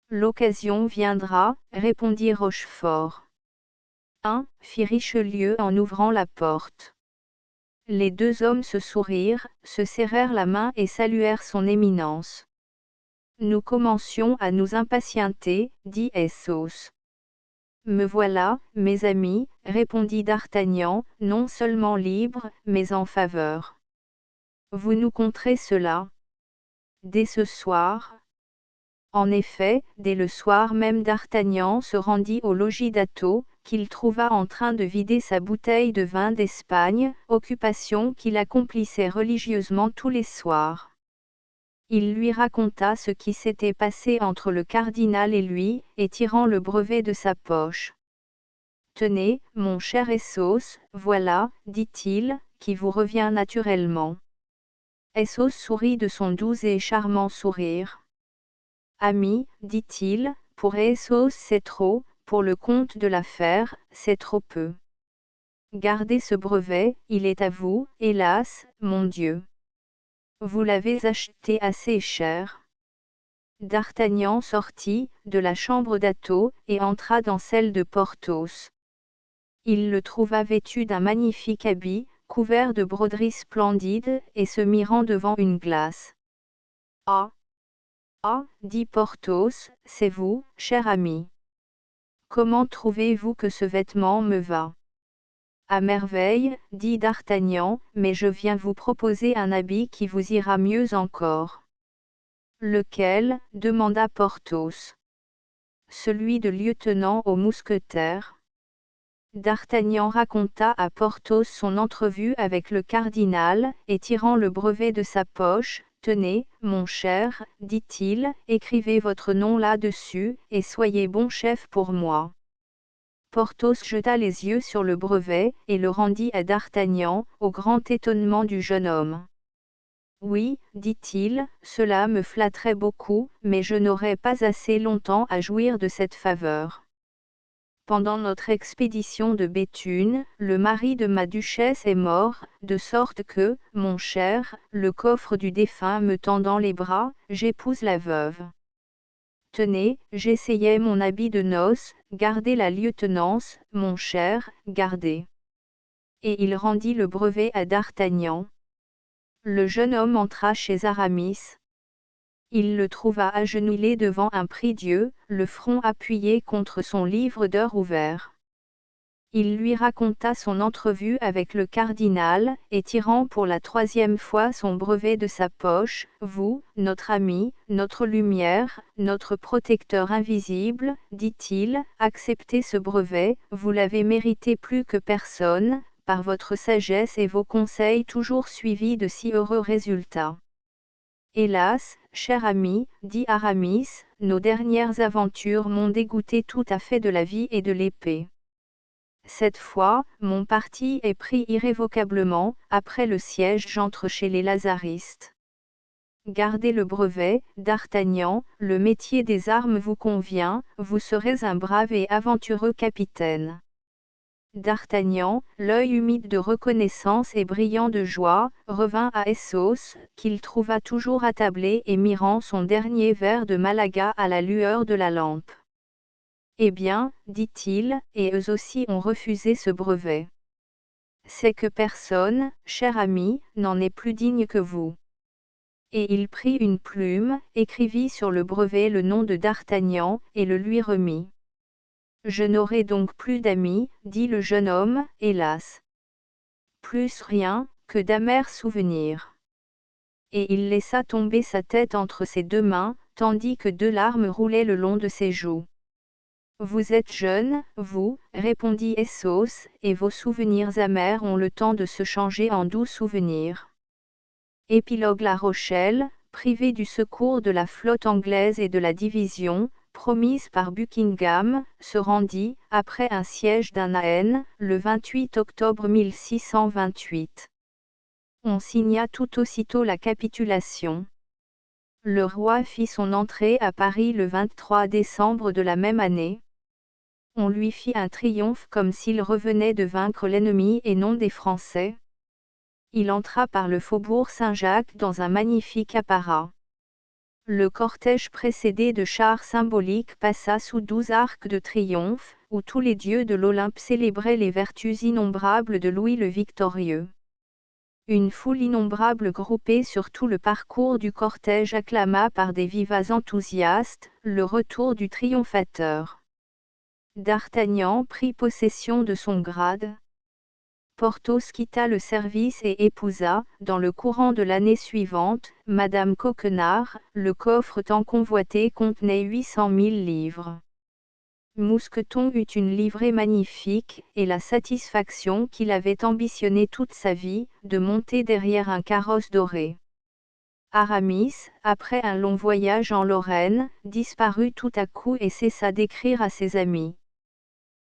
L'occasion viendra, répondit Rochefort. Fit Richelieu en ouvrant la porte. Les 2 hommes se sourirent, se serrèrent la main et saluèrent son éminence. Nous commencions à nous impatienter, dit Athos. Me voilà, mes amis, répondit d'Artagnan, non seulement libre, mais en faveur. Vous nous conterez cela. Dès ce soir. En effet, dès le soir même d'Artagnan se rendit au logis d'Athos, qu'il trouva en train de vider sa bouteille de vin d'Espagne, occupation qu'il accomplissait religieusement tous les soirs. Il lui raconta ce qui s'était passé entre le cardinal et lui, et tirant le brevet de sa poche. « Tenez, mon cher Athos, voilà, dit-il, qui vous revient naturellement. » Athos sourit de son doux et charmant sourire. « Ami, dit-il, pour Athos c'est trop, pour le comte de la Fère, c'est trop peu. Gardez ce brevet, il est à vous, hélas, mon Dieu. Vous l'avez acheté assez cher. » D'Artagnan sortit de la chambre d'Athos et entra dans celle de Porthos. Il le trouva vêtu d'un magnifique habit, couvert de broderies splendides, et se mirant devant une glace. Ah! Ah, dit Porthos, c'est vous, cher ami. Comment trouvez-vous que ce vêtement me va? À merveille, dit D'Artagnan, mais je viens vous proposer un habit qui vous ira mieux encore. Lequel? Demanda Porthos. Celui de lieutenant aux mousquetaires. D'Artagnan raconta à Porthos son entrevue avec le cardinal, et tirant le brevet de sa poche, « Tenez, mon cher, dit-il, écrivez votre nom là-dessus, et soyez bon chef pour moi. » Porthos jeta les yeux sur le brevet, et le rendit à D'Artagnan, au grand étonnement du jeune homme. « Oui, dit-il, cela me flatterait beaucoup, mais je n'aurai pas assez longtemps à jouir de cette faveur. Pendant notre expédition de Béthune, le mari de ma duchesse est mort, de sorte que, mon cher, le coffre du défunt me tendant les bras, j'épouse la veuve. Tenez, j'essayais mon habit de noces, gardez la lieutenance, mon cher, gardez. Et il rendit le brevet à D'Artagnan. Le jeune homme entra chez Aramis. Il le trouva agenouillé devant un prie-dieu, le front appuyé contre son livre d'heures ouvert. Il lui raconta son entrevue avec le cardinal, et tirant pour la 3e fois son brevet de sa poche, « Vous, notre ami, notre lumière, notre protecteur invisible, dit-il, acceptez ce brevet, vous l'avez mérité plus que personne, par votre sagesse et vos conseils toujours suivis de si heureux résultats. » Hélas, cher ami, dit Aramis, nos dernières aventures m'ont dégoûté tout à fait de la vie et de l'épée. Cette fois, mon parti est pris irrévocablement, après le siège j'entre chez les lazaristes. Gardez le brevet, D'Artagnan, le métier des armes vous convient, vous serez un brave et aventureux capitaine. D'Artagnan, l'œil humide de reconnaissance et brillant de joie, revint à Essos, qu'il trouva toujours attablé et mirant son dernier verre de Malaga à la lueur de la lampe. Eh bien, dit-il, et eux aussi ont refusé ce brevet. C'est que personne, cher ami, n'en est plus digne que vous. Et il prit une plume, écrivit sur le brevet le nom de D'Artagnan, et le lui remit. Je n'aurai donc plus d'amis, dit le jeune homme, hélas. Plus rien, que d'amers souvenirs. Et il laissa tomber sa tête entre ses deux mains, tandis que 2 larmes roulaient le long de ses joues. Vous êtes jeune, vous, répondit Essos, et vos souvenirs amers ont le temps de se changer en doux souvenirs. Épilogue La Rochelle, privée du secours de la flotte anglaise et de la division, promise par Buckingham, se rendit, après un siège d'1 an, le 28 octobre 1628. On signa tout aussitôt la capitulation. Le roi fit son entrée à Paris le 23 décembre de la même année. On lui fit un triomphe comme s'il revenait de vaincre l'ennemi et non des Français. Il entra par le faubourg Saint-Jacques dans un magnifique apparat. Le cortège précédé de chars symboliques passa sous 12 arcs de triomphe, où tous les dieux de l'Olympe célébraient les vertus innombrables de Louis le Victorieux. Une foule innombrable groupée sur tout le parcours du cortège acclama par des vivats enthousiastes, le retour du triomphateur. D'Artagnan prit possession de son grade. Porthos quitta le service et épousa, dans le courant de l'année suivante, Madame Coquenard. Le coffre tant convoité contenait 800 000 livres. Mousqueton eut une livrée magnifique, et la satisfaction qu'il avait ambitionnée toute sa vie, de monter derrière un carrosse doré. Aramis, après un long voyage en Lorraine, disparut tout à coup et cessa d'écrire à ses amis.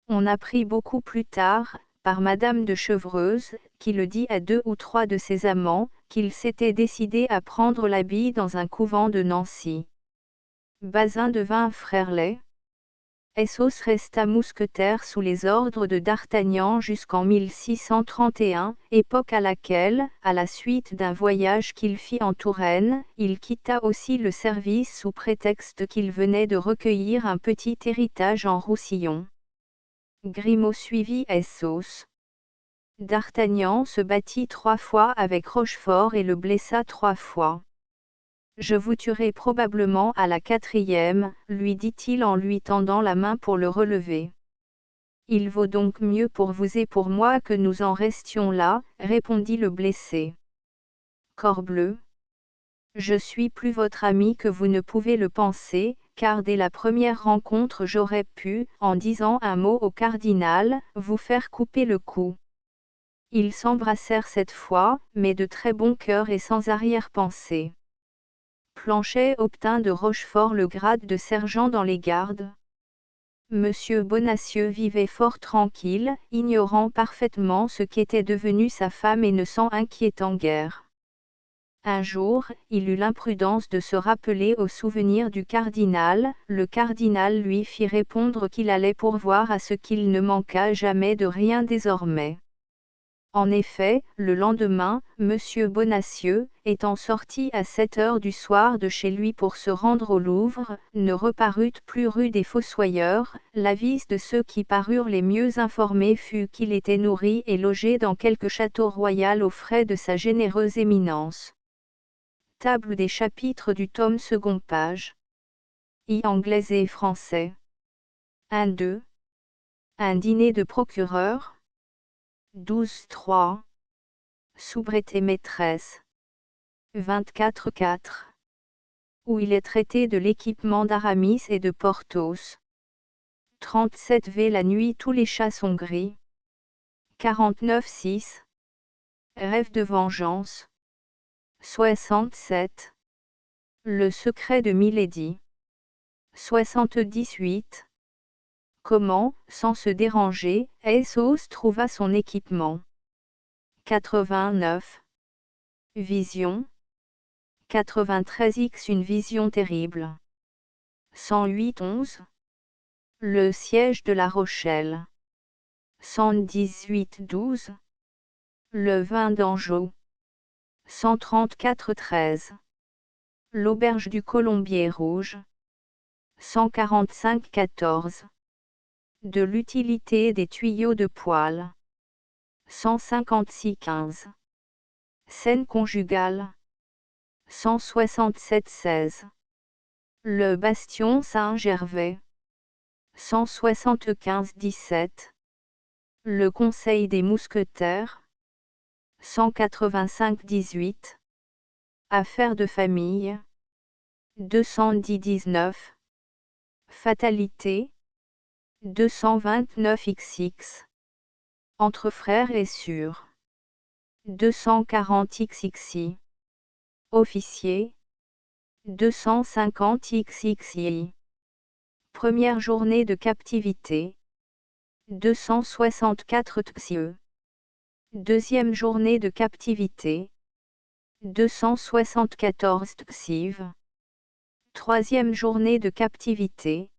On apprit beaucoup plus tard, par Madame de Chevreuse, qui le dit à 2 ou 3 de ses amants, qu'il s'était décidé à prendre l'habit dans un couvent de Nancy. Bazin devint frère laid. Essos resta mousquetaire sous les ordres de D'Artagnan jusqu'en 1631, époque à laquelle, à la suite d'un voyage qu'il fit en Touraine, il quitta aussi le service sous prétexte qu'il venait de recueillir un petit héritage en Roussillon. Grimaud suivit Essos. D'Artagnan se battit 3 fois avec Rochefort et le blessa 3 fois. Je vous tuerai probablement à la 4e, lui dit-il en lui tendant la main pour le relever. Il vaut donc mieux pour vous et pour moi que nous en restions là, répondit le blessé. Corbleu. Je suis plus votre ami que vous ne pouvez le penser, car dès la première rencontre j'aurais pu, en disant un mot au cardinal, vous faire couper le cou. Ils s'embrassèrent cette fois, mais de très bon cœur et sans arrière-pensée. Planchet obtint de Rochefort le grade de sergent dans les gardes. Monsieur Bonacieux vivait fort tranquille, ignorant parfaitement ce qu'était devenue sa femme et ne s'en inquiétant guère. Un jour, il eut l'imprudence de se rappeler au souvenir du cardinal. Le cardinal lui fit répondre qu'il allait pourvoir à ce qu'il ne manquât jamais de rien désormais. En effet, le lendemain, Monsieur Bonacieux, étant sorti à 7 heures du soir de chez lui pour se rendre au Louvre, ne reparut plus rue des Fossoyeurs. L'avis de ceux qui parurent les mieux informés fut qu'il était nourri et logé dans quelque château royal aux frais de sa généreuse éminence. Table des chapitres du tome 2 page. I anglais et français. 1-2. Un dîner de procureur. 12-3. Soubrette et maîtresse. 24-4. Où il est traité de l'équipement d'Aramis et de Porthos. 37v. La nuit tous les chats sont gris. 49-6. Rêve de vengeance. 67. Le secret de Milady. 78. Comment, sans se déranger, Athos trouva son équipement. 89. Vision. 93x. Une vision terrible. 108-11. Le siège de La Rochelle. 118-12. Le vin d'Anjou. 134-13. L'auberge du Colombier Rouge. 145-14. De l'utilité des tuyaux de poêle. 156-15. Scène conjugale. 167-16. Le bastion Saint-Gervais. 175-17. Le conseil des mousquetaires. 185-18. Affaires de famille. 210-19. Fatalité. 229-XX. Entre frères et sœurs. 240-XXI. Officier. 250-XXI. Première journée de captivité. 264 Tsieux. Deuxième journée de captivité. 274 Tsiv. Troisième journée de captivité.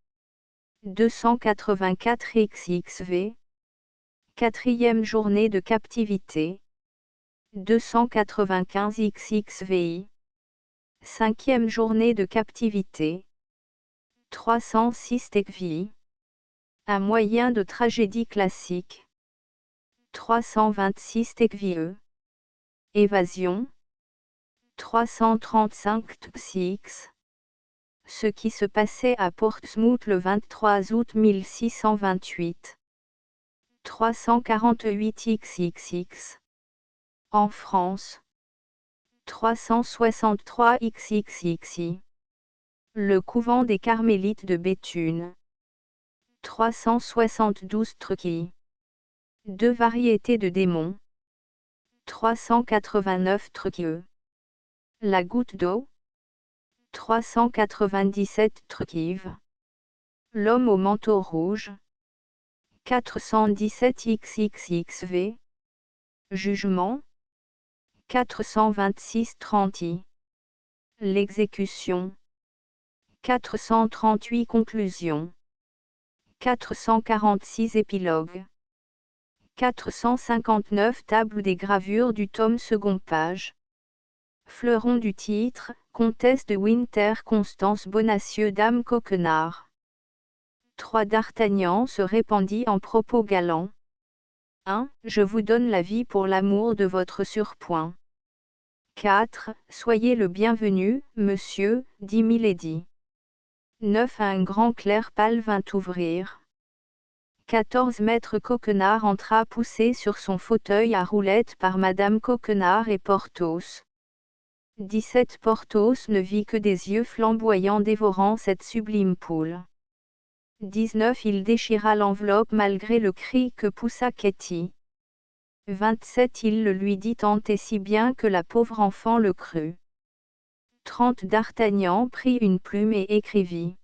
284 XXV. Quatrième journée de captivité. 295 XXVI. Cinquième journée de captivité. 306 Tekvi. Un moyen de tragédie classique. 326 Tekvieux. Évasion. 335 Txix. Ce qui se passait à Portsmouth le 23 août 1628. 348 XXX. En France. 363 XXXI. Le couvent des Carmélites de Béthune. 372 Truquis. Deux variétés de démons. 389 Truquieux. La goutte d'eau. 397 Truquive. L'homme au manteau rouge. 417 XXXV. Jugement. 426 30i. L'exécution. 438 Conclusion. 446 Épilogue. 459 Table des gravures du tome 2 page. Fleuron du titre, Comtesse de Winter Constance Bonacieux Dame Coquenard. 3 D'Artagnan se répandit en propos galants. 1. Je vous donne la vie pour l'amour de votre surpoint. 4. Soyez le bienvenu, monsieur, dit Milady. 9. Un grand clair pâle vint ouvrir. 14. Maître Coquenard entra poussé sur son fauteuil à roulettes par Madame Coquenard et Porthos. 17. Porthos ne vit que des yeux flamboyants dévorant cette sublime poule. 19. Il déchira l'enveloppe malgré le cri que poussa Ketty. 27. Il le lui dit tant et si bien que la pauvre enfant le crut. 30. D'Artagnan prit une plume et écrivit.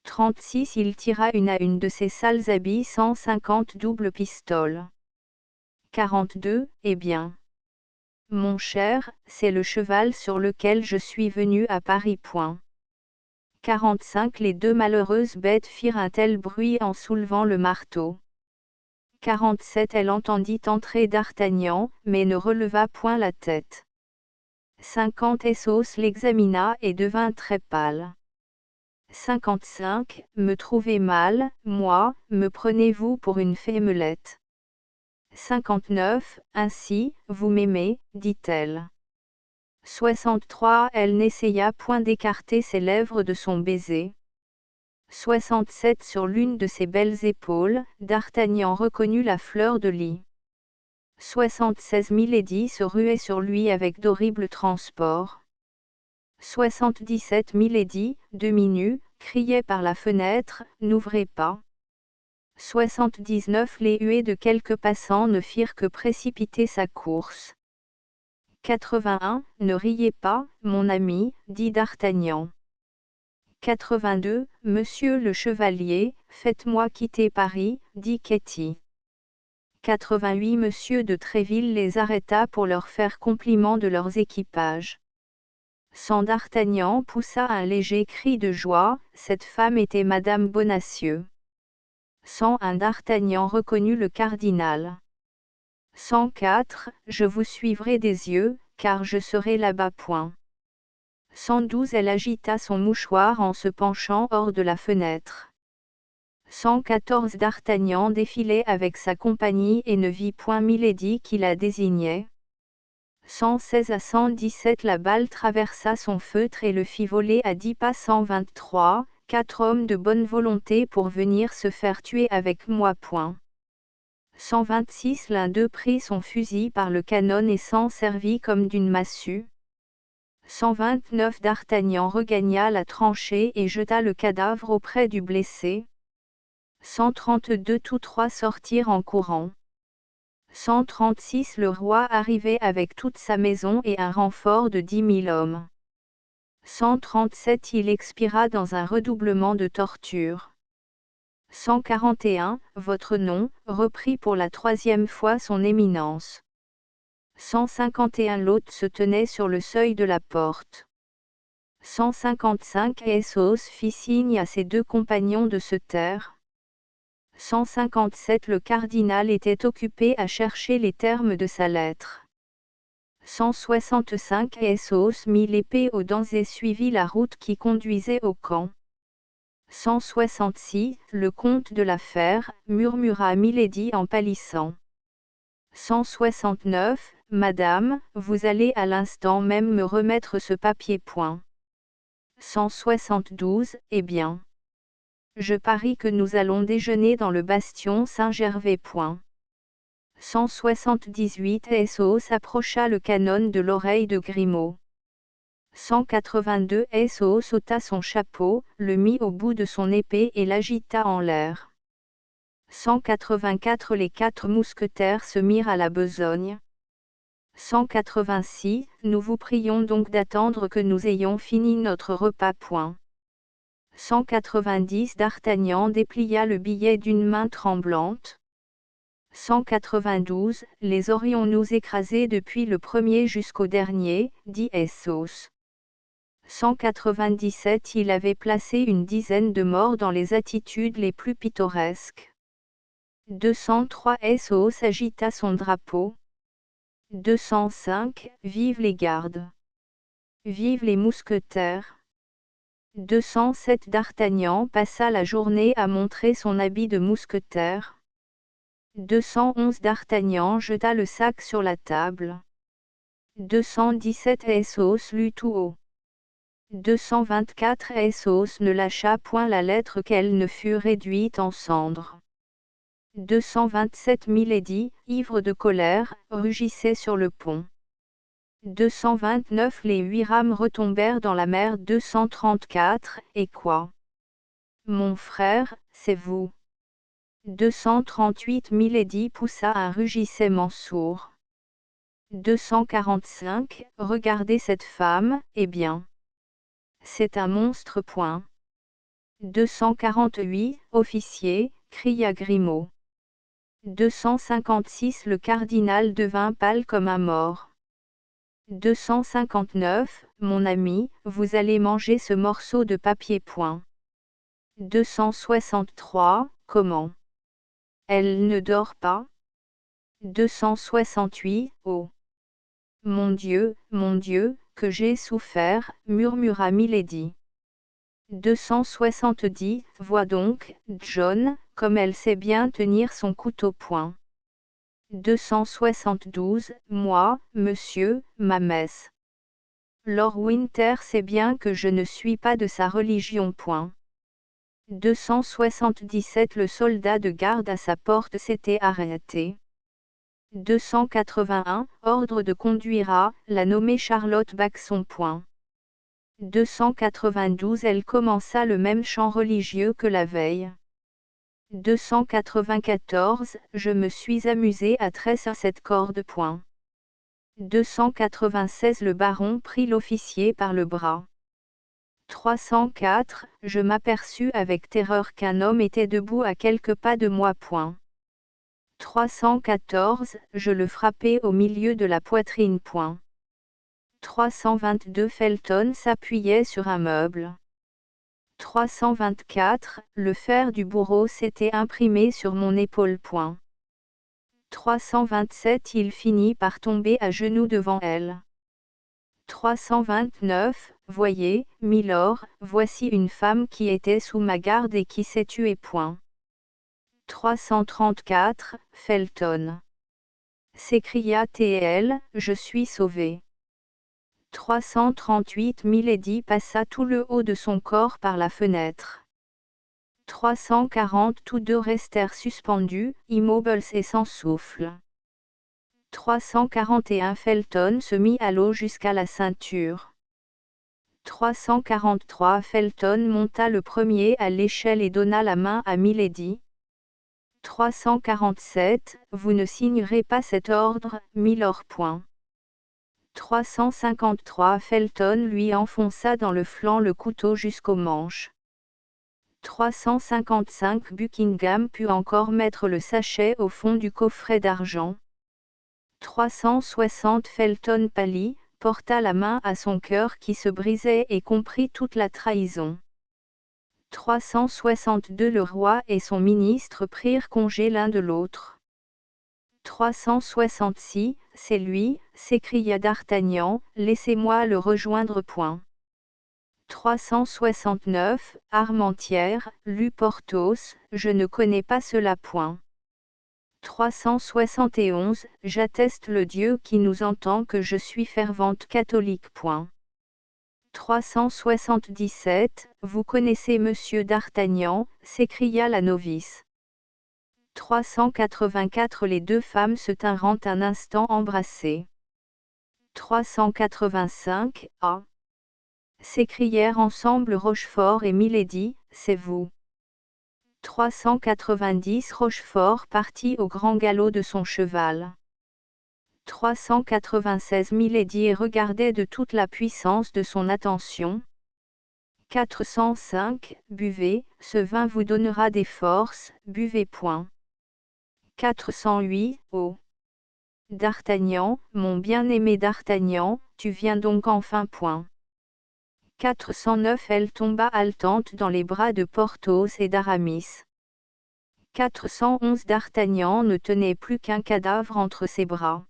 36. Il tira une à une de ses sales habits 150 doubles pistoles. 42. Eh bien, mon cher, c'est le cheval sur lequel je suis venu à Paris. 45. Les deux malheureuses bêtes firent un tel bruit en soulevant le marteau. 47. Elle entendit entrer d'Artagnan, mais ne releva point la tête. 50. Essos l'examina et devint très pâle. 55. Me trouvez mal, moi, me prenez-vous pour une fémelette. 59. Ainsi, vous m'aimez, dit-elle. 63. Elle n'essaya point d'écarter ses lèvres de son baiser. 67. Sur l'une de ses belles épaules, d'Artagnan reconnut la fleur de lis. 76. Milady se ruait sur lui avec d'horribles transports. 77. Milady, demi-nue, criait par la fenêtre, n'ouvrez pas. 79. Les huées de quelques passants ne firent que précipiter sa course. 81. Ne riez pas, mon ami, dit d'Artagnan. 82. Monsieur le chevalier, faites-moi quitter Paris, dit Ketty. 88. Monsieur de Tréville les arrêta pour leur faire compliment de leurs équipages. 100. D'Artagnan poussa un léger cri de joie, cette femme était Madame Bonacieux. 101. D'Artagnan reconnut le cardinal. 104. Je vous suivrai des yeux, car je serai là-bas. 112. Elle agita son mouchoir en se penchant hors de la fenêtre. 114. D'Artagnan défilait avec sa compagnie et ne vit point Milady qui la désignait. 116 à 117. La balle traversa son feutre et le fit voler à 10 pas. 123. 4 hommes de bonne volonté pour venir se faire tuer avec moi. 126. L'un d'eux prit son fusil par le canon et s'en servit comme d'une massue. 129. D'Artagnan regagna la tranchée et jeta le cadavre auprès du blessé. 132. Tous trois sortirent en courant. 136. Le roi arrivait avec toute sa maison et un renfort de 10 000 hommes. 137. Il expira dans un redoublement de torture. 141. Votre nom, reprit pour la 3e fois son éminence. 151. L'hôte se tenait sur le seuil de la porte. 155. Essos fit signe à ses 2 compagnons de se taire. 157. Le cardinal était occupé à chercher les termes de sa lettre. 165. Essos mit l'épée aux dents et suivit la route qui conduisait au camp. 166. Le comte de la Fère, murmura Milady en pâlissant. 169. Madame, vous allez à l'instant même me remettre ce papier. 172. Eh bien, je parie que nous allons déjeuner dans le bastion Saint-Gervais. 178. Essos approcha le canon de l'oreille de Grimaud. 182. Essos ôta son chapeau, le mit au bout de son épée et l'agita en l'air. 184. Les 4 mousquetaires se mirent à la besogne. 186. Nous vous prions donc d'attendre que nous ayons fini notre repas. 190. D'Artagnan déplia le billet d'une main tremblante. 192. Les aurions-nous écrasés depuis le premier jusqu'au dernier, dit Essos. 197. Il avait placé une dizaine de morts dans les attitudes les plus pittoresques. 203. Essos agita son drapeau. 205. Vive les gardes! Vive les mousquetaires! 207. D'Artagnan passa la journée à montrer son habit de mousquetaire. 211 D'Artagnan jeta le sac sur la table. 217 Athos lut tout haut. 224 Athos ne lâcha point la lettre qu'elle ne fût réduite en cendres. 227 Milady, ivre de colère, rugissait sur le pont. 229 Les 8 rames retombèrent dans la mer. 234 Et quoi? Mon frère, c'est vous. 238 Milady poussa un rugissement sourd. 245 Regardez cette femme, eh bien. C'est un monstre. Point. 248 Officier, cria Grimaud. 256 Le cardinal devint pâle comme un mort. 259 Mon ami, vous allez manger ce morceau de papier. Point. 263 Comment? Elle ne dort pas? 268 Oh! Mon Dieu, que j'ai souffert, murmura Milady. 270 Vois donc, John, comme elle sait bien tenir son couteau. Point. 272 Moi, monsieur, ma messe. Lord Winter sait bien que je ne suis pas de sa religion. Point. 277 Le soldat de garde à sa porte s'était arrêté. 281 Ordre de conduire à la nommée Charlotte Backson. Point. 292 Elle commença le même chant religieux que la veille. 294 Je me suis amusé à tresser cette corde. Point. 296 Le baron prit l'officier par le bras. 304 Je m'aperçus avec terreur qu'un homme était debout à quelques pas de moi. Point. 314 Je le frappai au milieu de la poitrine. Point. 322 Felton s'appuyait sur un meuble. 324 Le fer du bourreau s'était imprimé sur mon épaule. Point. 327 Il finit par tomber à genoux devant elle. 329 Voyez, milord, voici une femme qui était sous ma garde et qui s'est tuée. Point. 334 Felton. S'écria-t-elle, je suis sauvée. 338 Milady passa tout le haut de son corps par la fenêtre. 340 Tous deux restèrent suspendus, immobiles et sans souffle. 341 Felton se mit à l'eau jusqu'à la ceinture. 343 Felton monta le premier à l'échelle et donna la main à Milady. 347 Vous ne signerez pas cet ordre, milord. Point. 353 Felton lui enfonça dans le flanc le couteau jusqu'au manche. 355 Buckingham put encore mettre le sachet au fond du coffret d'argent. 360 Felton pâlit, porta la main à son cœur qui se brisait et comprit toute la trahison. 362 Le roi et son ministre prirent congé l'un de l'autre. 366 C'est lui, s'écria d'Artagnan, laissez-moi le rejoindre. Point. 369 Armentières, lut Porthos, je ne connais pas cela. Point. 371 J'atteste le Dieu qui nous entend que je suis fervente catholique. Point. 377 Vous connaissez monsieur d'Artagnan, s'écria la novice. 384 Les deux femmes se tinrent un instant embrassées. 385 Ah! S'écrièrent ensemble Rochefort et Milady, c'est vous. 390 Rochefort partit au grand galop de son cheval. 396 Milady regardait de toute la puissance de son attention. 405 Buvez, ce vin vous donnera des forces, buvez. Point. 408 Oh! D'Artagnan, mon bien-aimé d'Artagnan, tu viens donc enfin. Point. 409 Elle tomba haletante dans les bras de Porthos et d'Aramis. 411 D'Artagnan ne tenait plus qu'un cadavre entre ses bras.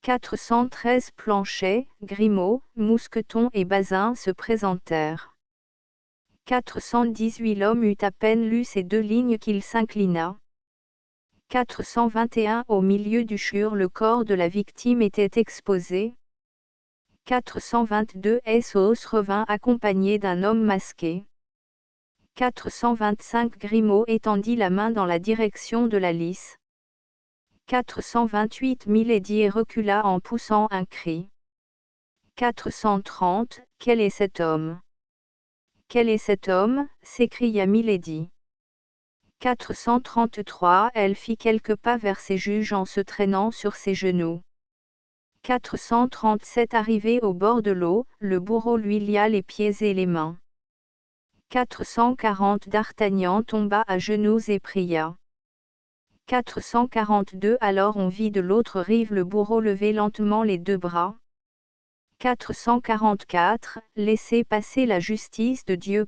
413 Planchet, Grimaud, Mousqueton et Bazin se présentèrent. 418 L'homme eut à peine lu ces deux lignes qu'il s'inclina. 421 Au milieu du chur, le corps de la victime était exposé. 422 Essos revint accompagné d'un homme masqué. 425 Grimaud étendit la main dans la direction de la lisse. 428 Milady recula en poussant un cri. 430 Quel est cet homme? Quel est cet homme? S'écria Milady. 433 Elle fit quelques pas vers ses juges en se traînant sur ses genoux. 437 Arrivé au bord de l'eau, le bourreau lui lia les pieds et les mains. 440 D'Artagnan tomba à genoux et pria. 442 Alors on vit de l'autre rive le bourreau lever lentement les deux bras. 444 Laissez passer la justice de Dieu.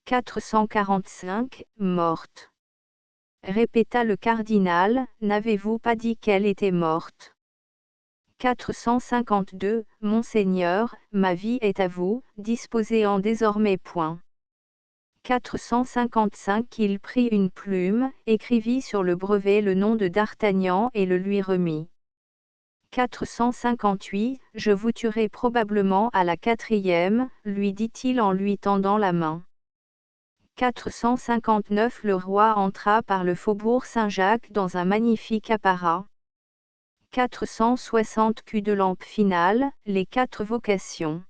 445 Morte. Répéta le cardinal, n'avez-vous pas dit qu'elle était morte? 452 Monseigneur, ma vie est à vous, disposez-en désormais. 455 Il prit une plume, écrivit sur le brevet le nom de d'Artagnan et le lui remit. 458 Je vous tuerai probablement à la 4e, lui dit-il en lui tendant la main. 459 Le roi entra par le faubourg Saint-Jacques dans un magnifique apparat. 460 Cul de lampe finale, les 4 vocations.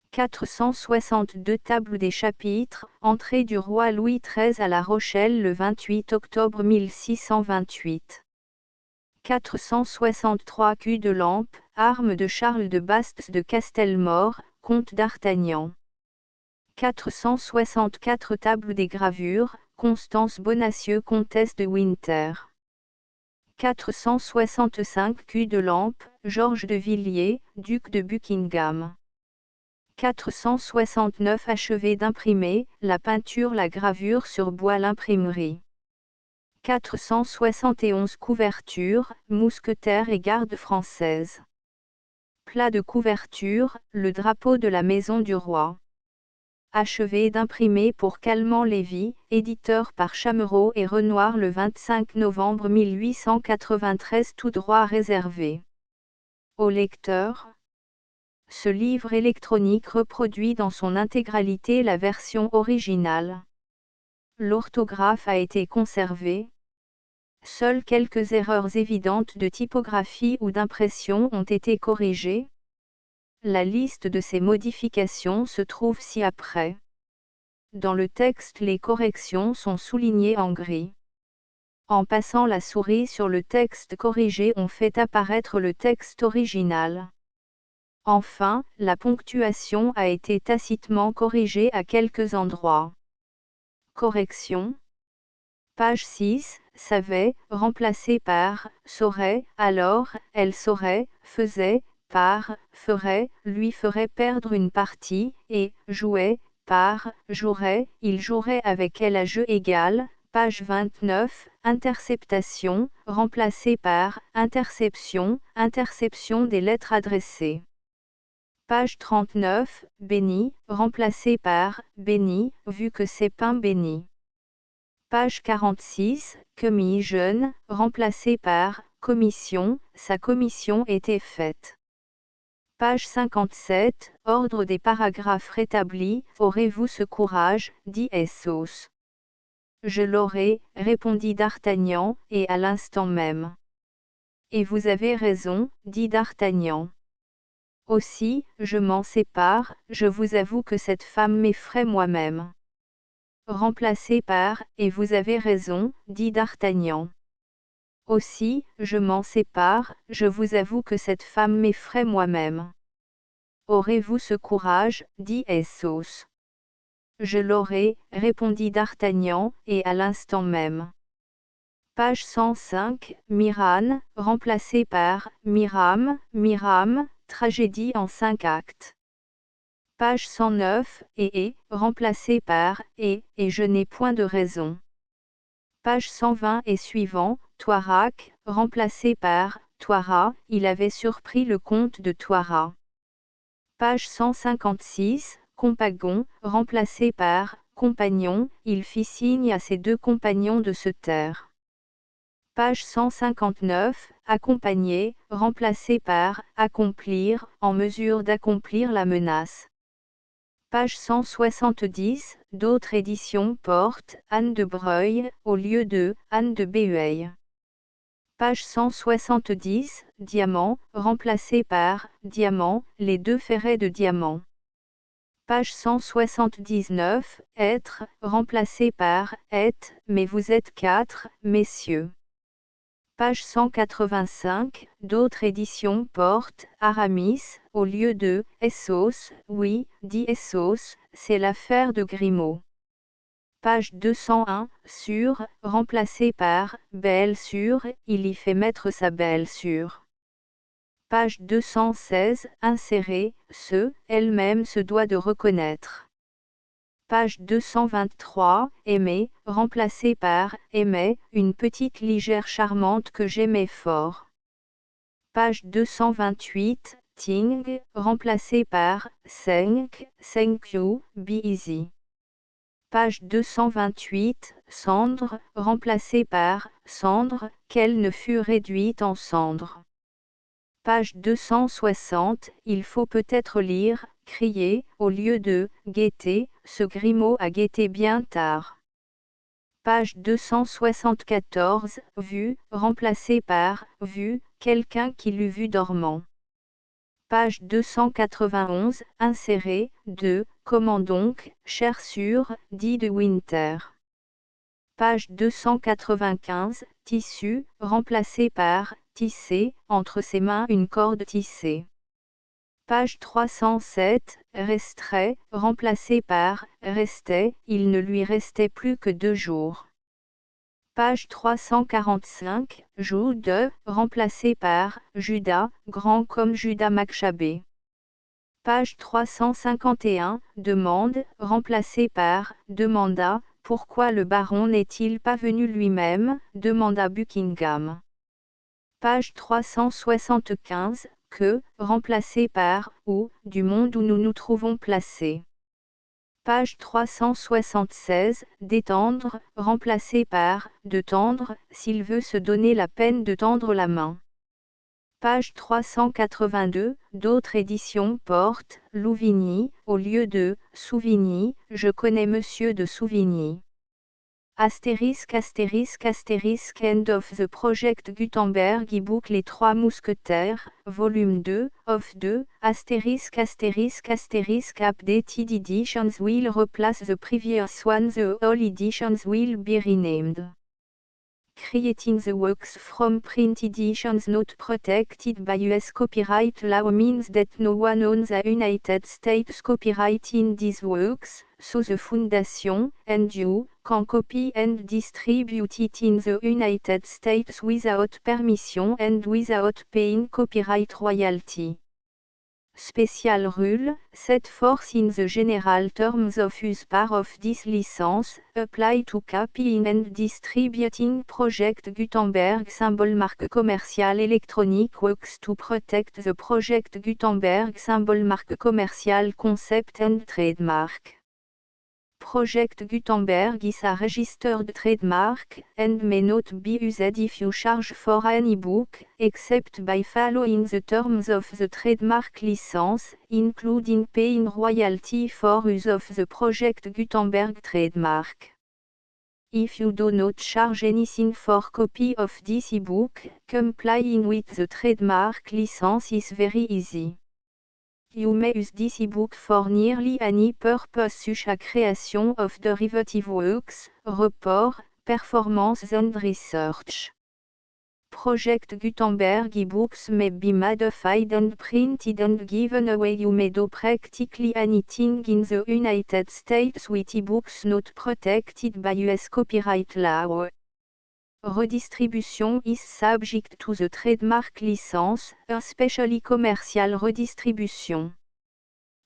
462 Table des chapitres, entrée du roi Louis XIII à La Rochelle le 28 octobre 1628. 463 Cul de lampe, arme de Charles de Bastes de Castelmore, comte d'Artagnan. 464 Table des gravures, Constance Bonacieux comtesse de Winter. 465 Cul de lampe, Georges de Villiers, duc de Buckingham. 469 Achevé d'imprimer, la peinture, la gravure sur bois, l'imprimerie. 471 Couverture, mousquetaires et garde française. Plat de couverture, le drapeau de la maison du roi. Achevé d'imprimer pour Calment-Lévy, éditeur par Chamereau et Renoir le 25 novembre 1893 tout droit réservé. Au lecteur. Ce livre électronique reproduit dans son intégralité la version originale. L'orthographe a été conservée. Seules quelques erreurs évidentes de typographie ou d'impression ont été corrigées. La liste de ces modifications se trouve ci-après. Dans le texte, les corrections sont soulignées en gris. En passant la souris sur le texte corrigé, on fait apparaître le texte original. Enfin, la ponctuation a été tacitement corrigée à quelques endroits. Correction. Page 6, savait, remplacé par, saurait, alors, elle saurait, faisait, par, ferait, lui ferait perdre une partie, et, jouait, par, jouerait, il jouerait avec elle à jeu égal. Page 29, interceptation, remplacé par, interception, interception des lettres adressées. Page 39, béni, remplacé par, béni, vu que c'est pain béni. Page 46, commis jeune, remplacé par, commission, sa commission était faite. Page 57, ordre des paragraphes rétabli, aurez-vous ce courage, dit Essos. Je l'aurai, répondit d'Artagnan, et à l'instant même. Et vous avez raison, dit d'Artagnan. Aussi, je m'en sépare, je vous avoue que cette femme m'effraie moi-même. Remplacé par, et vous avez raison, dit d'Artagnan. Aussi, je m'en sépare, je vous avoue que cette femme m'effraie moi-même. Aurez-vous ce courage, dit Essos. Je l'aurai, répondit d'Artagnan, et à l'instant même. Page 105, Myrane, remplacé par, Myram, Myram, tragédie en 5 actes. Page 109, et, remplacé par, et je n'ai point de raison. Page 120 et suivant, Toirac, remplacé par, Toira, il avait surpris le comte de Toira. Page 156, Compagon, remplacé par, Compagnon, il fit signe à ses deux compagnons de se taire. Page 159, accompagner, remplacé par accomplir, en mesure d'accomplir la menace. Page 170, d'autres éditions portent Anne de Breuil au lieu de Anne de Bueil. Page 170, diamant, remplacé par diamant, les deux ferrets de diamant. Page 179, être, remplacé par être, mais vous êtes 4, messieurs. Page 185, d'autres éditions portent Aramis, au lieu de Essos, oui, dit Essos, c'est l'affaire de Grimaud. Page 201, sur, remplacé par belle sur, il y fait mettre sa belle sur. Page 216, inséré, elle-même se doit de reconnaître. Page 223, aimer, remplacé par aimait, une petite ligère charmante que j'aimais fort. Page 228, ting, remplacé par thank you, be easy. Page 228, cendre, remplacé par cendre, qu'elle ne fut réduite en cendre. Page 260, il faut peut-être lire, crier, au lieu de guetter, ce Grimaud a guetté bien tard. Page 274, vu, remplacé par vu, quelqu'un qui l'eût vu dormant. Page 291, inséré, de, comment donc, cher sûr, dit de Winter. Page 295, tissu, remplacé par, tisser, entre ses mains une corde tissée. Page 307, restrait, remplacé par, restait, il ne lui restait plus que 2 jours. Page 345, Jude, remplacé par, Judas, grand comme Judas Machabée. Page 351, demande, remplacé par, demanda, pourquoi le baron n'est-il pas venu lui-même, demanda Buckingham. Page 375, que, remplacé par, où, du monde où nous nous trouvons placés. Page 376, d'étendre, remplacé par, de tendre, s'il veut se donner la peine de tendre la main. Page 382, d'autres éditions portent, Louvigny, au lieu de, Souvigny, je connais monsieur de Souvigny. Astérisque astérisque astérisque End of the Project Gutenberg e-book Les Trois Mousquetaires, volume 2, of 2, astérisque astérisque astérisque updated editions will replace the previous one, the all editions will be renamed. Creating the works from print editions not protected by US copyright law means that no one owns the United States copyright in these works, so the Foundation, and you, can copy and distribute it in the United States without permission and without paying copyright royalty. Special rule, set forth in the general terms of use part of this license, apply to copying and distributing Project Gutenberg symbol marque commercial electronic works to protect the Project Gutenberg symbol marque commercial concept and trademark. Project Gutenberg is a registered trademark, and may not be used if you charge for an e-book, except by following the terms of the trademark license, including paying royalty for use of the Project Gutenberg trademark. If you do not charge anything for copy of this e-book, complying with the trademark license is very easy. You may use this e-book for nearly any purpose such as creation of derivative works, report, performance and research. Project Gutenberg e-books may be modified and printed and given away. You may do practically anything in the United States with e-books not protected by US copyright law. Redistribution is subject to the trademark license, especially commercial redistribution.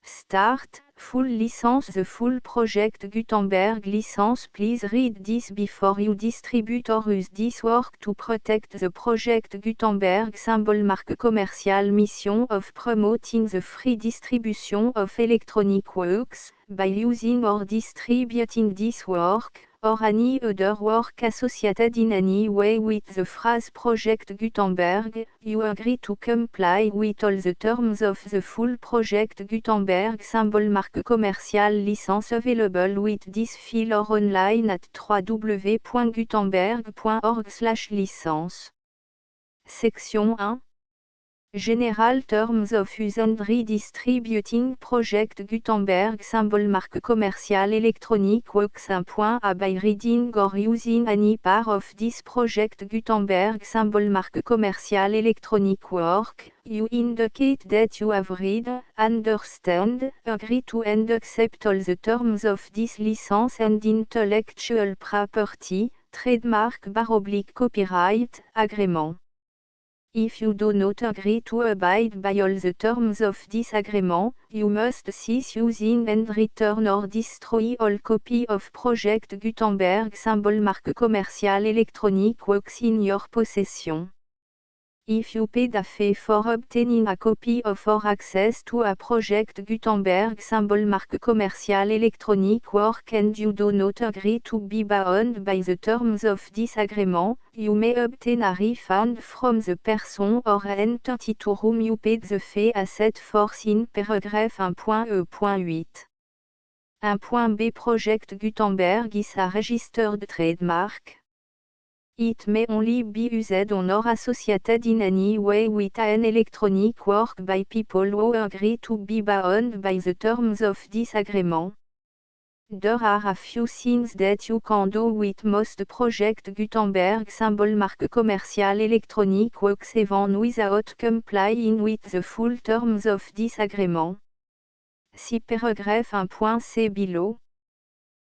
Start, full license. The full Project Gutenberg license. Please read this before you distribute or use this work to protect the Project Gutenberg symbol marque commercial mission of promoting the free distribution of electronic works, by using or distributing this work, or any other work associated in any way with the phrase Project Gutenberg, you agree to comply with all the terms of the full Project Gutenberg symbol marque commerciale licence available with this file or online at www.gutenberg.org/licence. Section 1. General Terms of Use and Redistributing Project Gutenberg symbol marque commerciale electronic works. 1.a By reading or using any part of this Project Gutenberg symbol marque commerciale electronic work, you indicate that you have read, understand, agree to and accept all the terms of this license and intellectual property, trademark/copyright, agreement. If you do not agree to abide by all the terms of this agreement, you must cease using and return or destroy all copy of Project Gutenberg symbol marque commerciale electronic works in your possession. If you paid a fee for obtaining a copy of or access to a Project Gutenberg symbol marque commerciale electronic work and you do not agree to be bound by the terms of this agreement, you may obtain a refund from the person or entity to whom you paid the fee as set forth in paragraph 1.e.8. 1.b Project Gutenberg is a registered trademark. It may only be used on or associated in any way with an electronic work by people who agree to be bound by the terms of this agreement. There are a few things that you can do with most Project Gutenberg symbol marque commerciale electronic works even without complying with the full terms of this agreement. See paragraph 1.c below.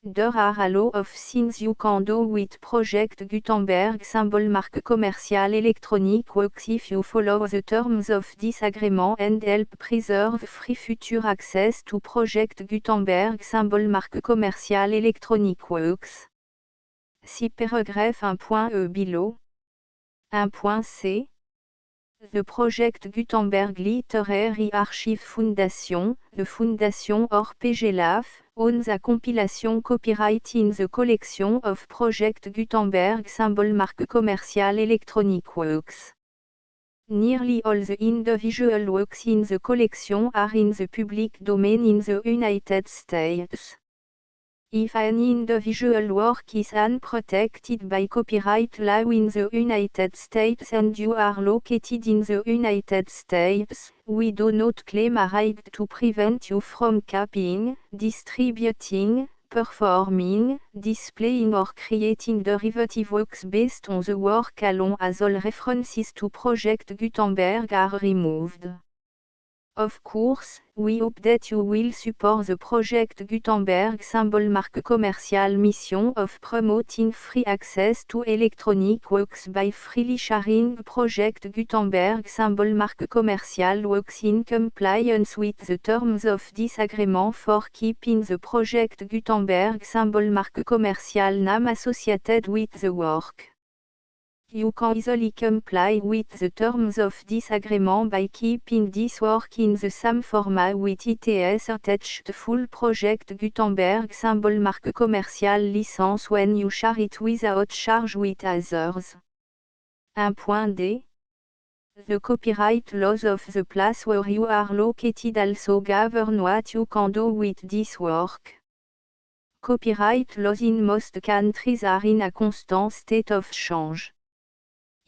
There are a lot of things you can do with Project Gutenberg symbol marque commerciale electronic works if you follow the terms of this agreement and help preserve free future access to Project Gutenberg symbol marque commerciale electronic works. See paragraph 1.e below. 1.c The Project Gutenberg Literary Archive Foundation, the Foundation or PGLAF, owns a compilation copyright in the collection of Project Gutenberg symbol marque commerciale electronic works. Nearly all the individual works in the collection are in the public domain in the United States. If an individual work is unprotected by copyright law in the United States and you are located in the United States, we do not claim a right to prevent you from copying, distributing, performing, displaying or creating derivative works based on the work alone as all references to Project Gutenberg are removed. Of course, we hope that you will support the Project Gutenberg symbol marque commerciale mission of promoting free access to electronic works by freely sharing Project Gutenberg symbol marque commerciale works in compliance with the terms of this agreement for keeping the Project Gutenberg symbol marque commerciale name associated with the work. You can easily comply with the terms of this agreement by keeping this work in the same format with its attached full Project Gutenberg symbol marque commerciale licence when you share it without charge with others. 1.d The copyright laws of the place where you are located also govern what you can do with this work. Copyright laws in most countries are in a constant state of change.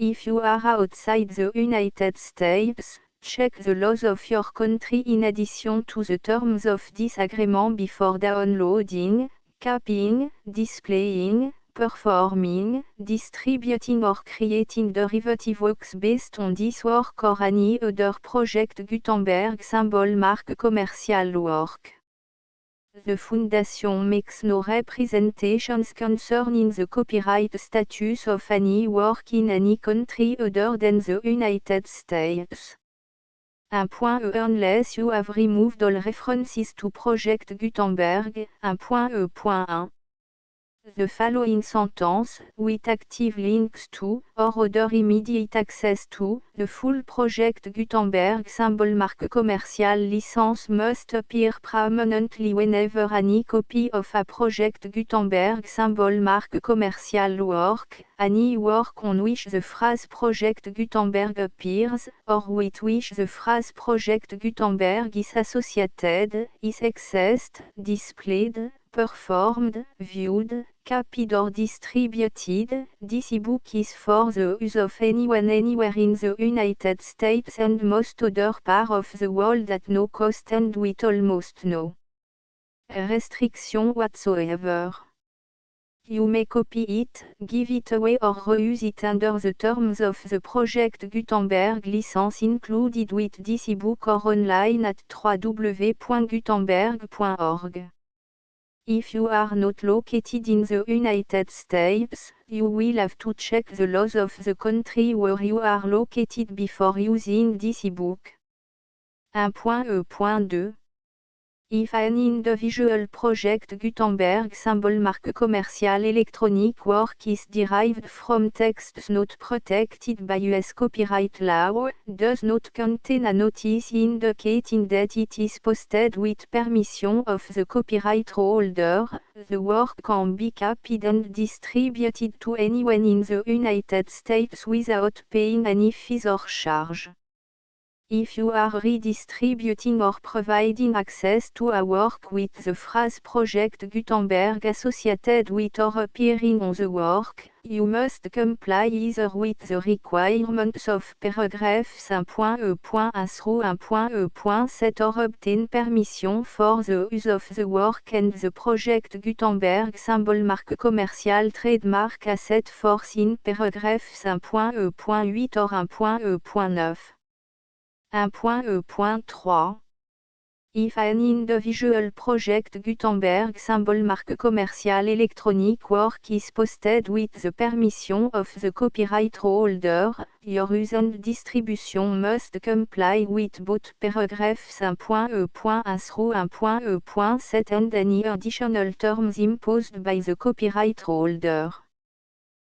If you are outside the United States, check the laws of your country in addition to the terms of this agreement before downloading, copying, displaying, performing, distributing or creating derivative works based on this work or any other Project Gutenberg symbol marque commercial work. The Foundation makes no representations concerning the copyright status of any work in any country other than the United States. 1.e Unless you have removed all references to Project Gutenberg. 1.e.1 the following sentence, with active links to, or other immediate access to, the full project Gutenberg symbol marque commercial license must appear prominently whenever any copy of a project Gutenberg symbol marque commercial work, any work on which the phrase project Gutenberg appears, or with which the phrase project Gutenberg is associated, is accessed, displayed, performed, viewed, copied or distributed. This ebook is for the use of anyone anywhere in the United States and most other parts of the world at no cost and with almost no restriction whatsoever. You may copy it, give it away or reuse it under the terms of the Project Gutenberg license included with this ebook or online at www.gutenberg.org. If you are not located in the United States, you will have to check the laws of the country where you are located before using this ebook. 1.E.2 If an individual project Gutenberg symbol marque commercial electronic work is derived from texts not protected by US copyright law, does not contain a notice indicating that it is posted with permission of the copyright holder, the work can be copied and distributed to anyone in the United States without paying any fees or charge. If you are redistributing or providing access to a work with the phrase Project Gutenberg associated with or appearing on the work, you must comply either with the requirements of paragraphs 1.E.1 through 1.E.7 or obtain permission for the use of the work and the Project Gutenberg symbol marque commercial trademark as set forth in paragraphs 1.E.8 or 1.E.9. 1.E.3 If an individual project Gutenberg symbol marque commercial electronic work is posted with the permission of the copyright holder, your use and distribution must comply with both paragraphs 1.E.1 through 1.E.7 and any additional terms imposed by the copyright holder.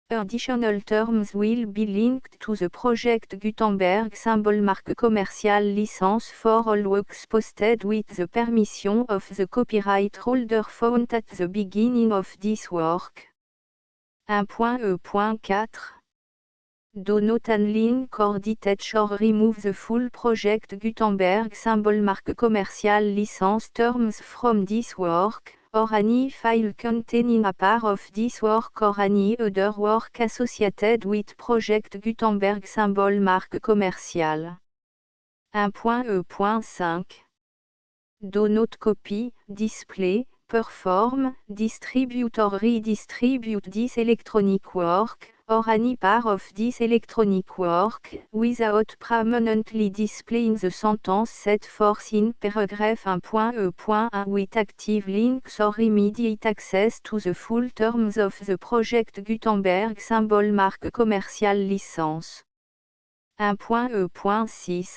Additional terms will be linked to the Project Gutenberg symbol marque commercial license for all works posted with the permission of the copyright holder found at the beginning of this work. 1.E.4 Do not unlink or detach or remove the full Project Gutenberg symbol marque commercial license terms from this work, or any file containing a part of this work or any other work associated with Project Gutenberg symbol marque commercial. 1.E.5 Do not copy, display, perform, distribute or redistribute this electronic work, or any part of this electronic work, without permanently displaying the sentence set forth in paragraph 1.E.1 with active links or immediate access to the full terms of the Project Gutenberg symbol marque commercial license. 1.E.6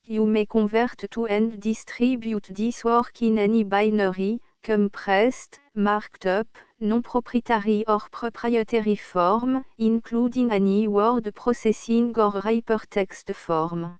You may convert to and distribute this work in any binary, compressed, marked up, non-proprietary or proprietary form, including any word processing or hypertext form.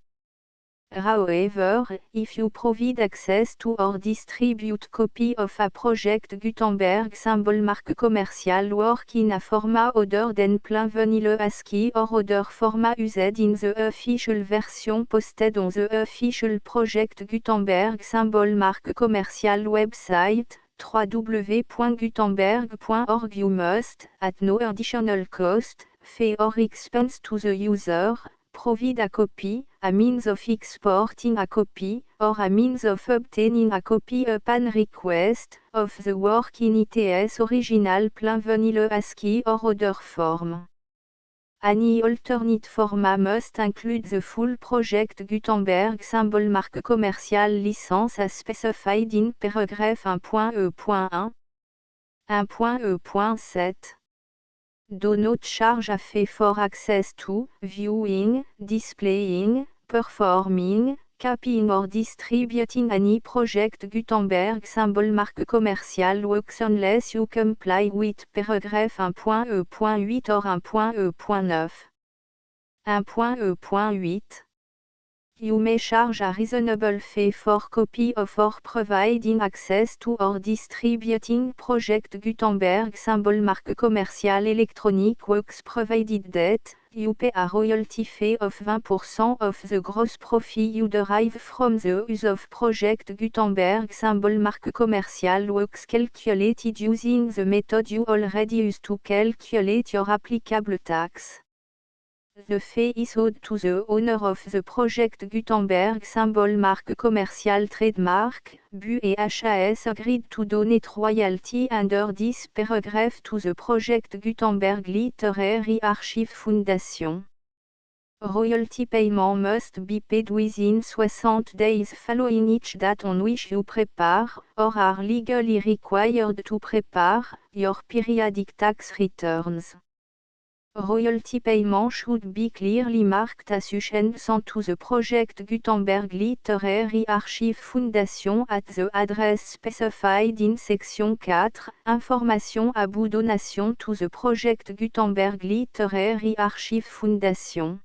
However, if you provide access to or distribute copy of a Project Gutenberg symbol marque commercial work in a format other than plain vanilla ASCII or other format used in the official version posted on the official Project Gutenberg symbol marque commercial website, www.gutenberg.org you must, at no additional cost, fee or expense to the user, provide a copy, a means of exporting a copy, or a means of obtaining a copy upon request, of the work in its original plain vanilla ASCII or other form. Any alternate format must include the full Project Gutenberg symbol marque commercial license as specified in paragraph 1.E.1. 1.E.7 Do not charge a fee for access to, viewing, displaying, performing, copying or distributing any project Gutenberg symbol marque commerciale works unless you comply with paragraphe 1.e.8 or 1.e.9. 1.e.8. You may charge a reasonable fee for copy of or providing access to or distributing project Gutenberg symbol marque commerciale electronic works provided that you pay a royalty fee of 20% of the gross profit you derive from the use of project Gutenberg symbol marque commerciale works calculated using the method you already use to calculate your applicable tax. The fee is owed to the owner of the project Gutenberg symbol marque commerciale trademark, BU et HAS agreed to donate royalty under this paragraph to the project Gutenberg Literary Archive Foundation. Royalty payment must be paid within 60 days following each date on which you prepare, or are legally required to prepare, your periodic tax returns. Royalty payment should be clearly marked assumptions to the project Gutenberg Literary Archive Foundation at the address specified in section 4, information about donation to the project Gutenberg Literary Archive Foundation.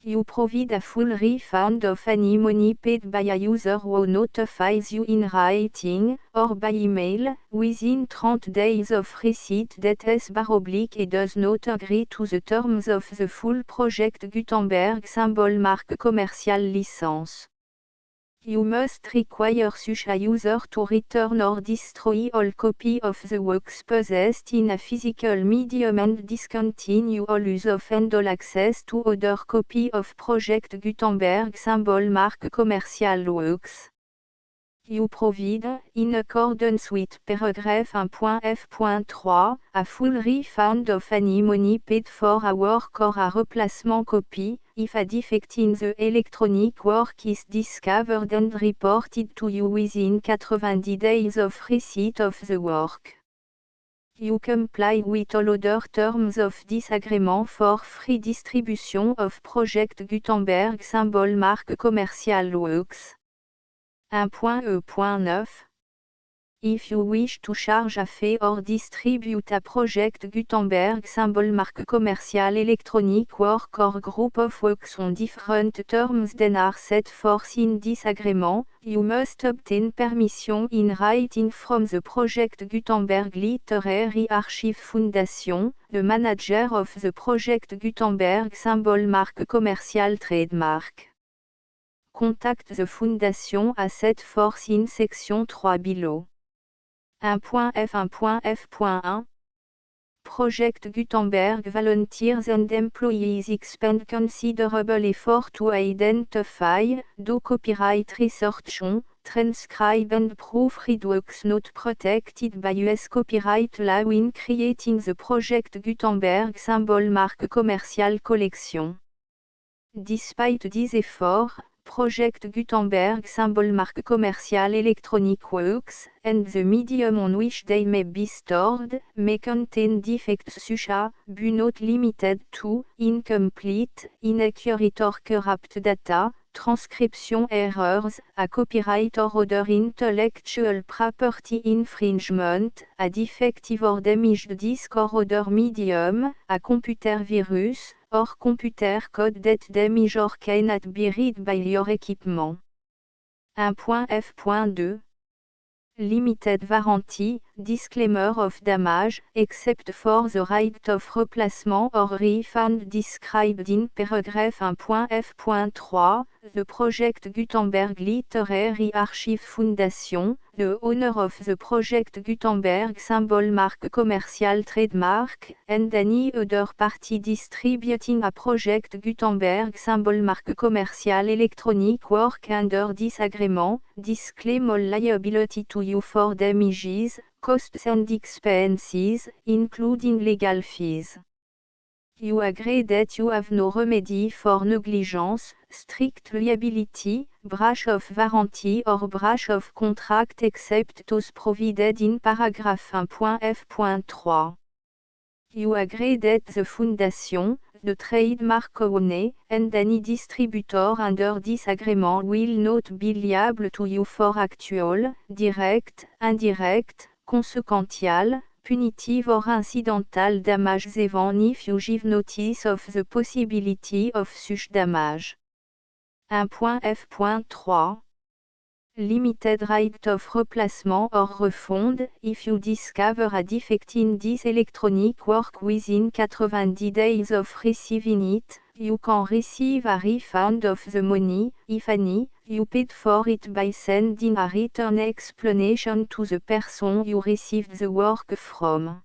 You provide a full refund of any money paid by a user who notifies you in writing, or by email, within 30 days of receipt that S// does not agree to the terms of the full project Gutenberg symbol marque commerciale license. You must require such a user to return or destroy all copy of the works possessed in a physical medium and discontinue all use of and all access to other copy of project Gutenberg symbol marque commerciale works. You provide, in accordance with paragraph 1.f.3, a full refund of any money paid for a work or a replacement copy, if a defect in the electronic work is discovered and reported to you within 90 days of receipt of the work. You comply with all other terms of this agreement for free distribution of project Gutenberg symbol marque commerciale works. 1.e.9. If you wish to charge a fee or distribute a project Gutenberg symbol marque commerciale electronic work or group of works on different terms than are set forth in this agreement, you must obtain permission in writing from the project Gutenberg Literary Archive Foundation, the manager of the project Gutenberg symbol marque commerciale trademark. Contact the Foundation as set forth in section 3 below. 1.f.1.f.1 Project Gutenberg volunteers and employees expend considerable effort to identify, do copyright research on, transcribe and proofread works not protected by US copyright law in creating the project Gutenberg symbol marque commerciale collection. Despite these efforts, Project Gutenberg symbol marque commerciale electronic works, and the medium on which they may be stored, may contain defects such as, but not limited to, incomplete, inaccurate or corrupt data, transcription errors, a copyright or other intellectual property infringement, a defective or damaged disk or other medium, a computer virus, or computer code that damage or cannot be read by your equipment. 1.f.2 Limited warranty, disclaimer of damage, except for the right of replacement or refund described in paragraph 1.f.3, the project Gutenberg Literary Archive Foundation, the owner of the project Gutenberg symbol marque commerciale trademark, and any other party distributing a project Gutenberg symbol marque commerciale electronic work under this agreement, disclaim all liability to you for damages, costs and expenses, including legal fees. You agree that you have no remedy for negligence, strict liability, breach of warranty or breach of contract except those provided in paragraph 1.f.3. You agree that the Foundation, the trademark owner, and any distributor under this agreement will not be liable to you for actual, direct, indirect, consequential, punitive or incidental damages even if you give notice of the possibility of such damage. 1.f.3 Limited right of replacement or refund. If you discover a defect in this electronic work within 90 days of receiving it, you can receive a refund of the money, if any, you paid for it by sending a return explanation to the person you received the work from.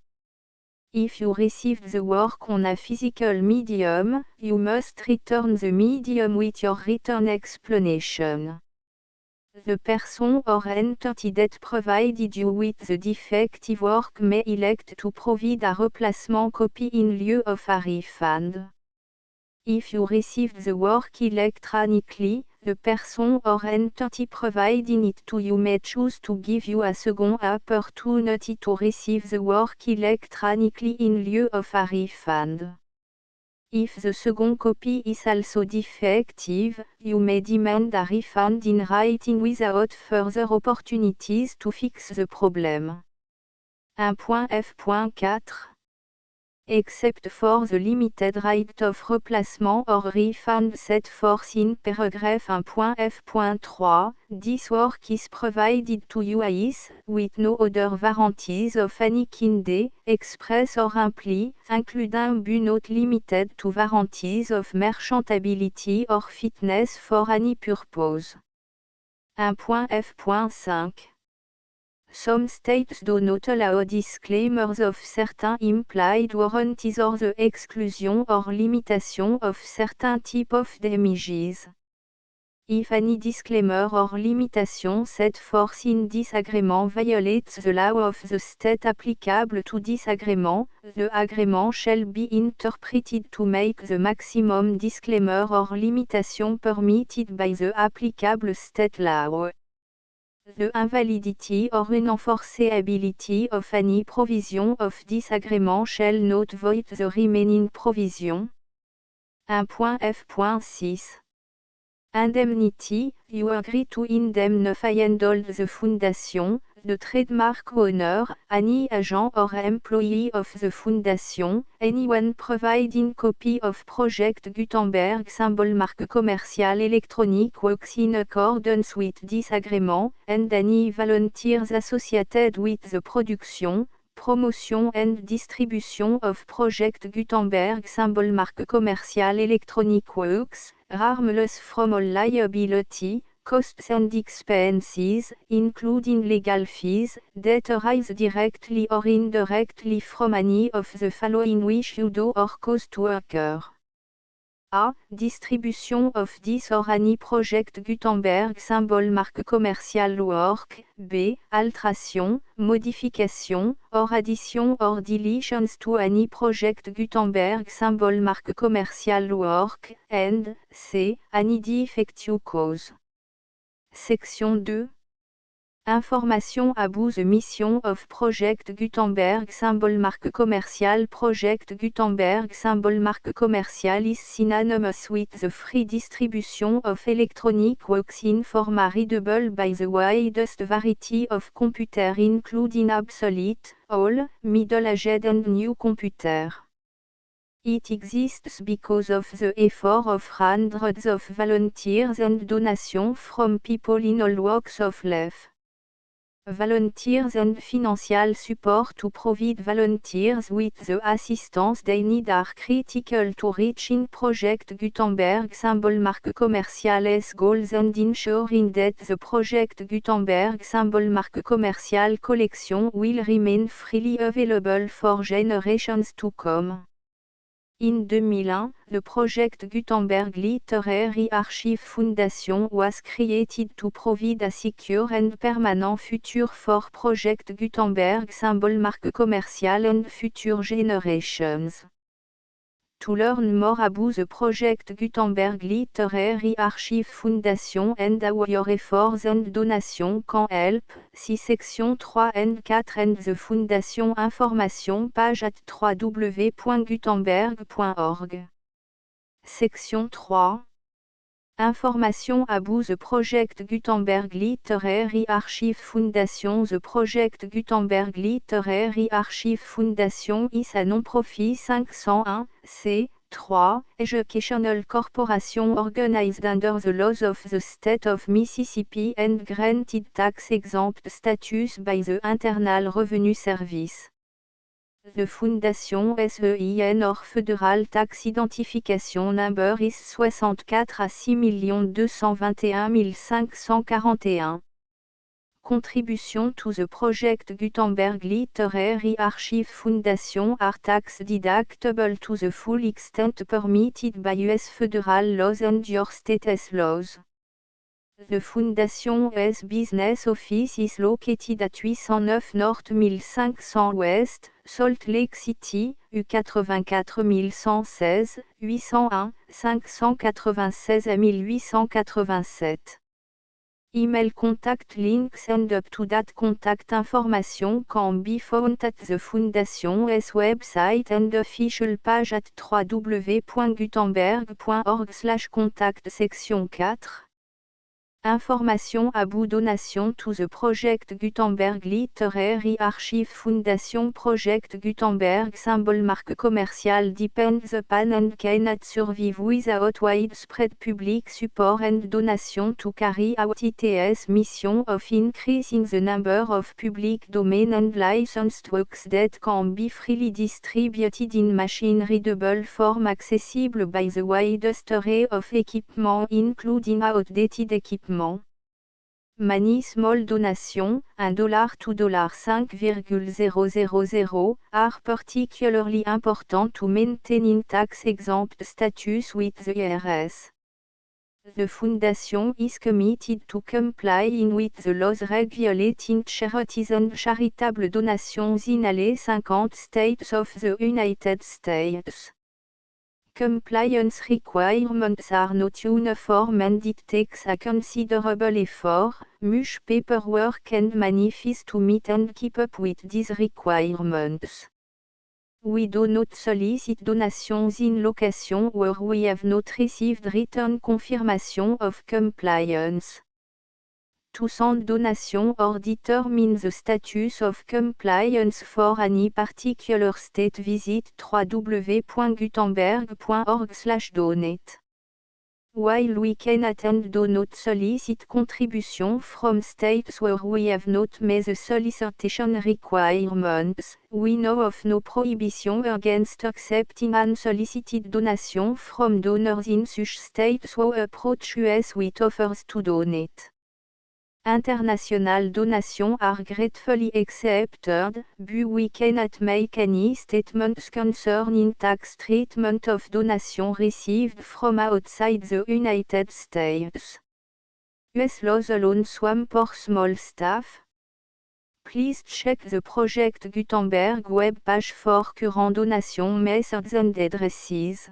If you received the work on a physical medium, you must return the medium with your return explanation. The person or entity that provided you with the defective work may elect to provide a replacement copy in lieu of a refund. If you received the work electronically, the person or entity providing it to you may choose to give you a second opportunity to receive the work electronically in lieu of a refund. If the second copy is also defective, you may demand a refund in writing without further opportunities to fix the problem. 1.f.4 Except for the limited right of replacement or refund set forth in paragraph 1.f.3, this work is provided to you as, with no other warranties of any kind, express or implied, including but not limited to warranties of merchantability or fitness for any purpose. 1.f.5 Some states do not allow disclaimers of certain implied warranties or the exclusion or limitation of certain type of damages. If any disclaimer or limitation set forth in this agreement violates the law of the state applicable to this agreement, the agreement shall be interpreted to make the maximum disclaimer or limitation permitted by the applicable state law. The invalidity or unenforceability of any provision of this agreement shall not void the remaining provision. 1.f.6 Indemnity. You agree to indemnify and hold the foundation, the trademark owner, any agent or employee of the foundation, anyone providing copy of Project Gutenberg symbol marque commercial electronic works in accordance with this agreement, and any volunteers associated with the production, promotion and distribution of Project Gutenberg symbol marque commercial electronic works, harmless from all liability, costs and expenses, including legal fees, that arise directly or indirectly from any of the following which you do or cause to occur. A. Distribution of this or any Project Gutenberg symbol marque commercial work. B. Alteration, modification, or addition or deletions to any Project Gutenberg symbol marque commercial work. And C. Any defective cause. Section 2. Information about the mission of Project Gutenberg symbol marque commercial. Project Gutenberg symbol marque commercial is synonymous with the free distribution of electronic works in format readable by the widest variety of computers including obsolete, old, middle-aged and new computers. It exists because of the effort of hundreds of volunteers and donations from people in all walks of life. Volunteers and financial support to provide volunteers with the assistance they need are critical to reaching Project Gutenberg symbol marque commercial's goals and ensuring that the Project Gutenberg symbol marque commercial collection will remain freely available for generations to come. In 2001, the Project Gutenberg Literary Archive Foundation was created to provide a secure and permanent future for Project Gutenberg symbol marque commercial and future generations. To learn more about the Project Gutenberg Literary Archive Foundation and how your efforts and donations can help, see section 3 and 4 and the Foundation information page at www.gutenberg.org. Section 3. Information about the Project Gutenberg Literary Archive Foundation. The Project Gutenberg Literary Archive Foundation is a non-profit 501 c3 educational corporation organized under the laws of the state of Mississippi and granted tax-exempt status by the Internal Revenue Service. The Fondation SEIN or Federal Tax Identification Number is 64 à 6 221 541. Contribution to the Project Gutenberg Literary Archive Foundation are tax deductible to the full extent permitted by U.S. federal laws and your state's laws. The Foundation's business office is located at 809 North 1500 West, Salt Lake City, U84 116, 801, 596 à 1887. Email contact links and up-to-date contact information can be found at the Foundation's website and official page at www.gutenberg.org/contact. Section 4. Information about donation to the Project Gutenberg Literary Archive Foundation. Project Gutenberg symbol marque commercial depends upon and cannot survive without widespread public support and donation to carry out its mission of increasing the number of public domain and licensed works that can be freely distributed in machine-readable form accessible by the widest array of equipment including outdated equipment. Many small donations, $1 to $5,000, are particularly important to maintaining tax-exempt status with the IRS. The Foundation is committed to complying with the laws regulating charities and charitable donations in all 50 states of the United States. Compliance requirements are not uniform and it takes a considerable effort, much paperwork and money fees to meet and keep up with these requirements. We do not solicit donations in locations where we have not received written confirmation of compliance. To send donation or determine the status of compliance for any particular state, visit www.gutenberg.org/donate. While we cannot and do not solicit contribution from states where we have not met the solicitation requirements, we know of no prohibition against accepting unsolicited donation from donors in such states who approach us with offers to donate. International donations are gratefully accepted, but we cannot make any statements concerning tax treatment of donations received from outside the United States. US laws alone swamp for small staff. Please check the Project Gutenberg web page for current donation methods and addresses.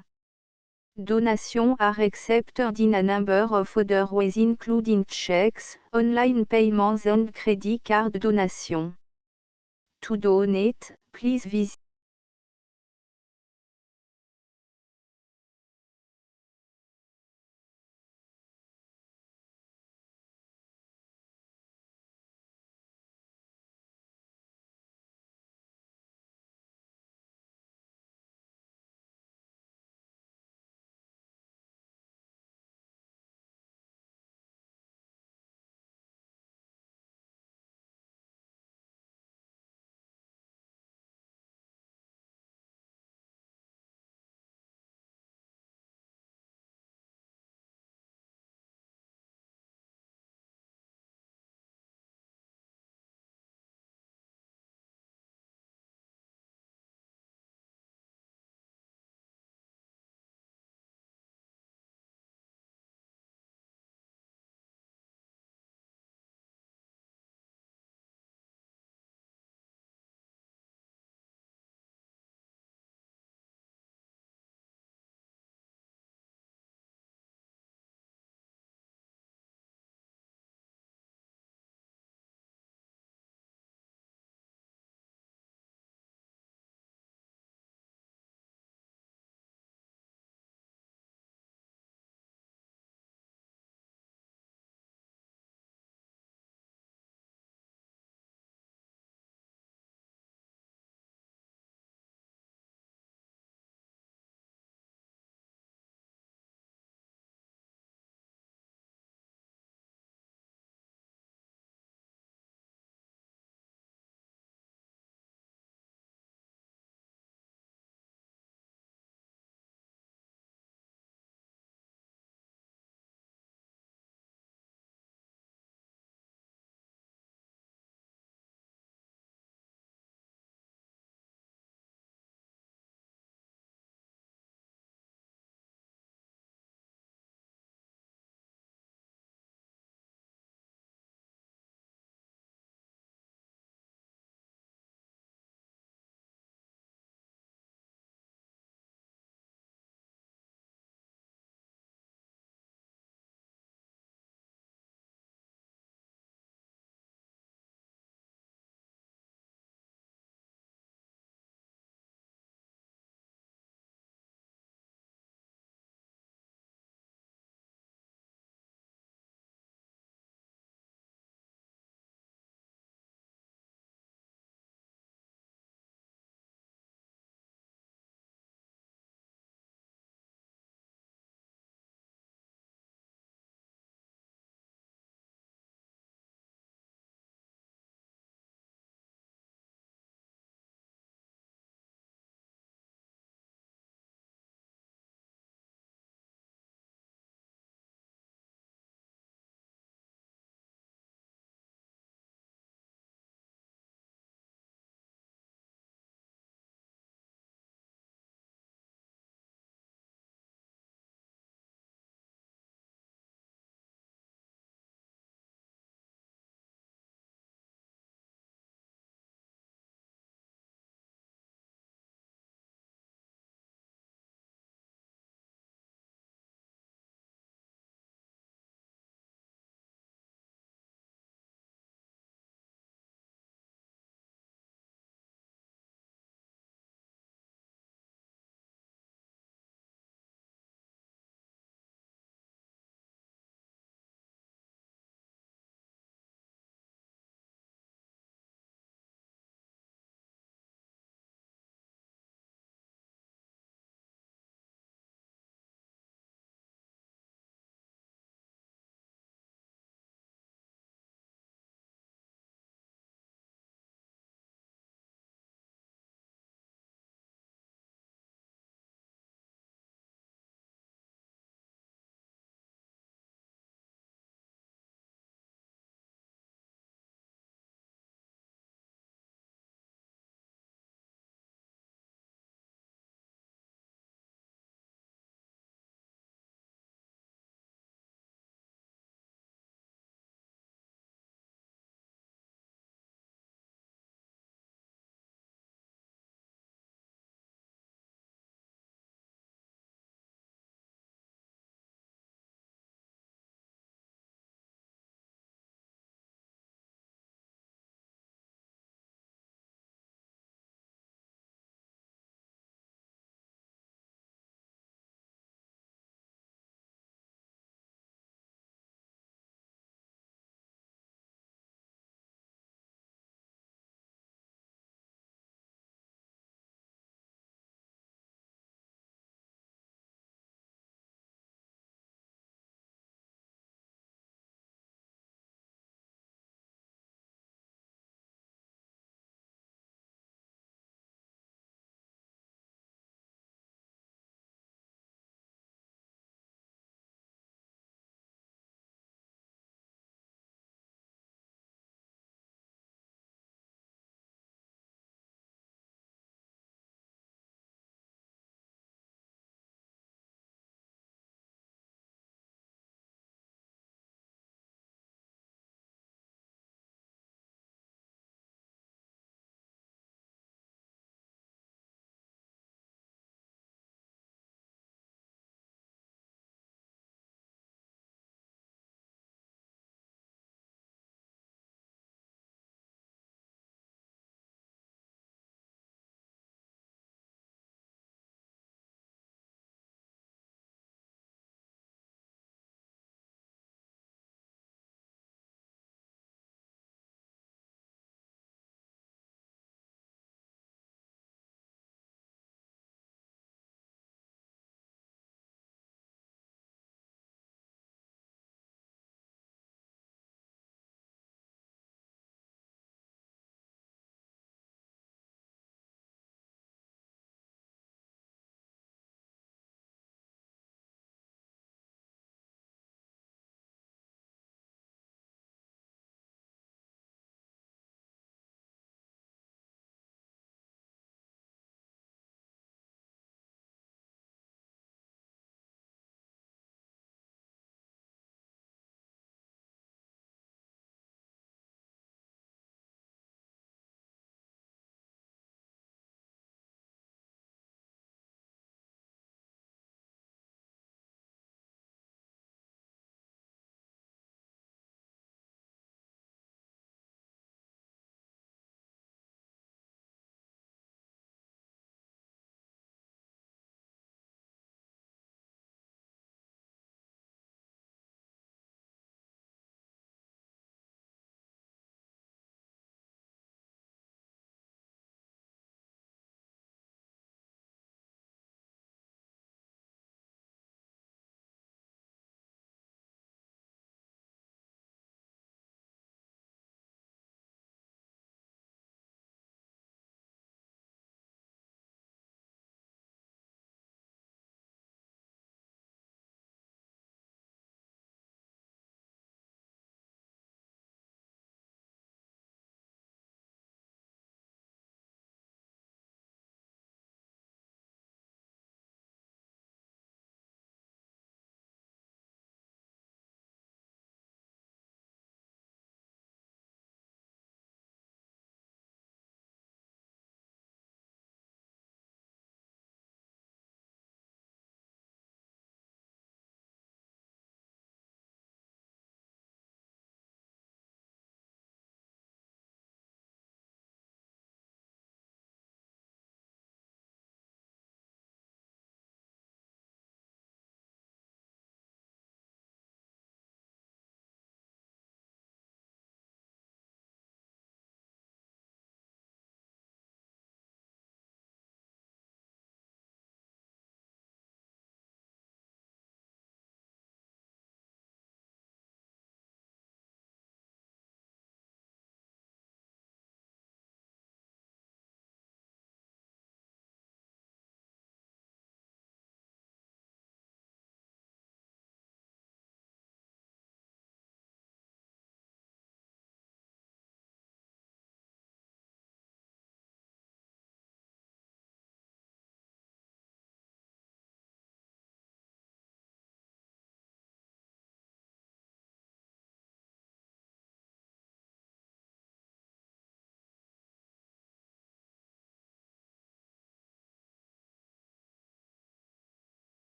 Donations are accepted in a number of other ways including checks, online payments and credit card donations. To donate, please visit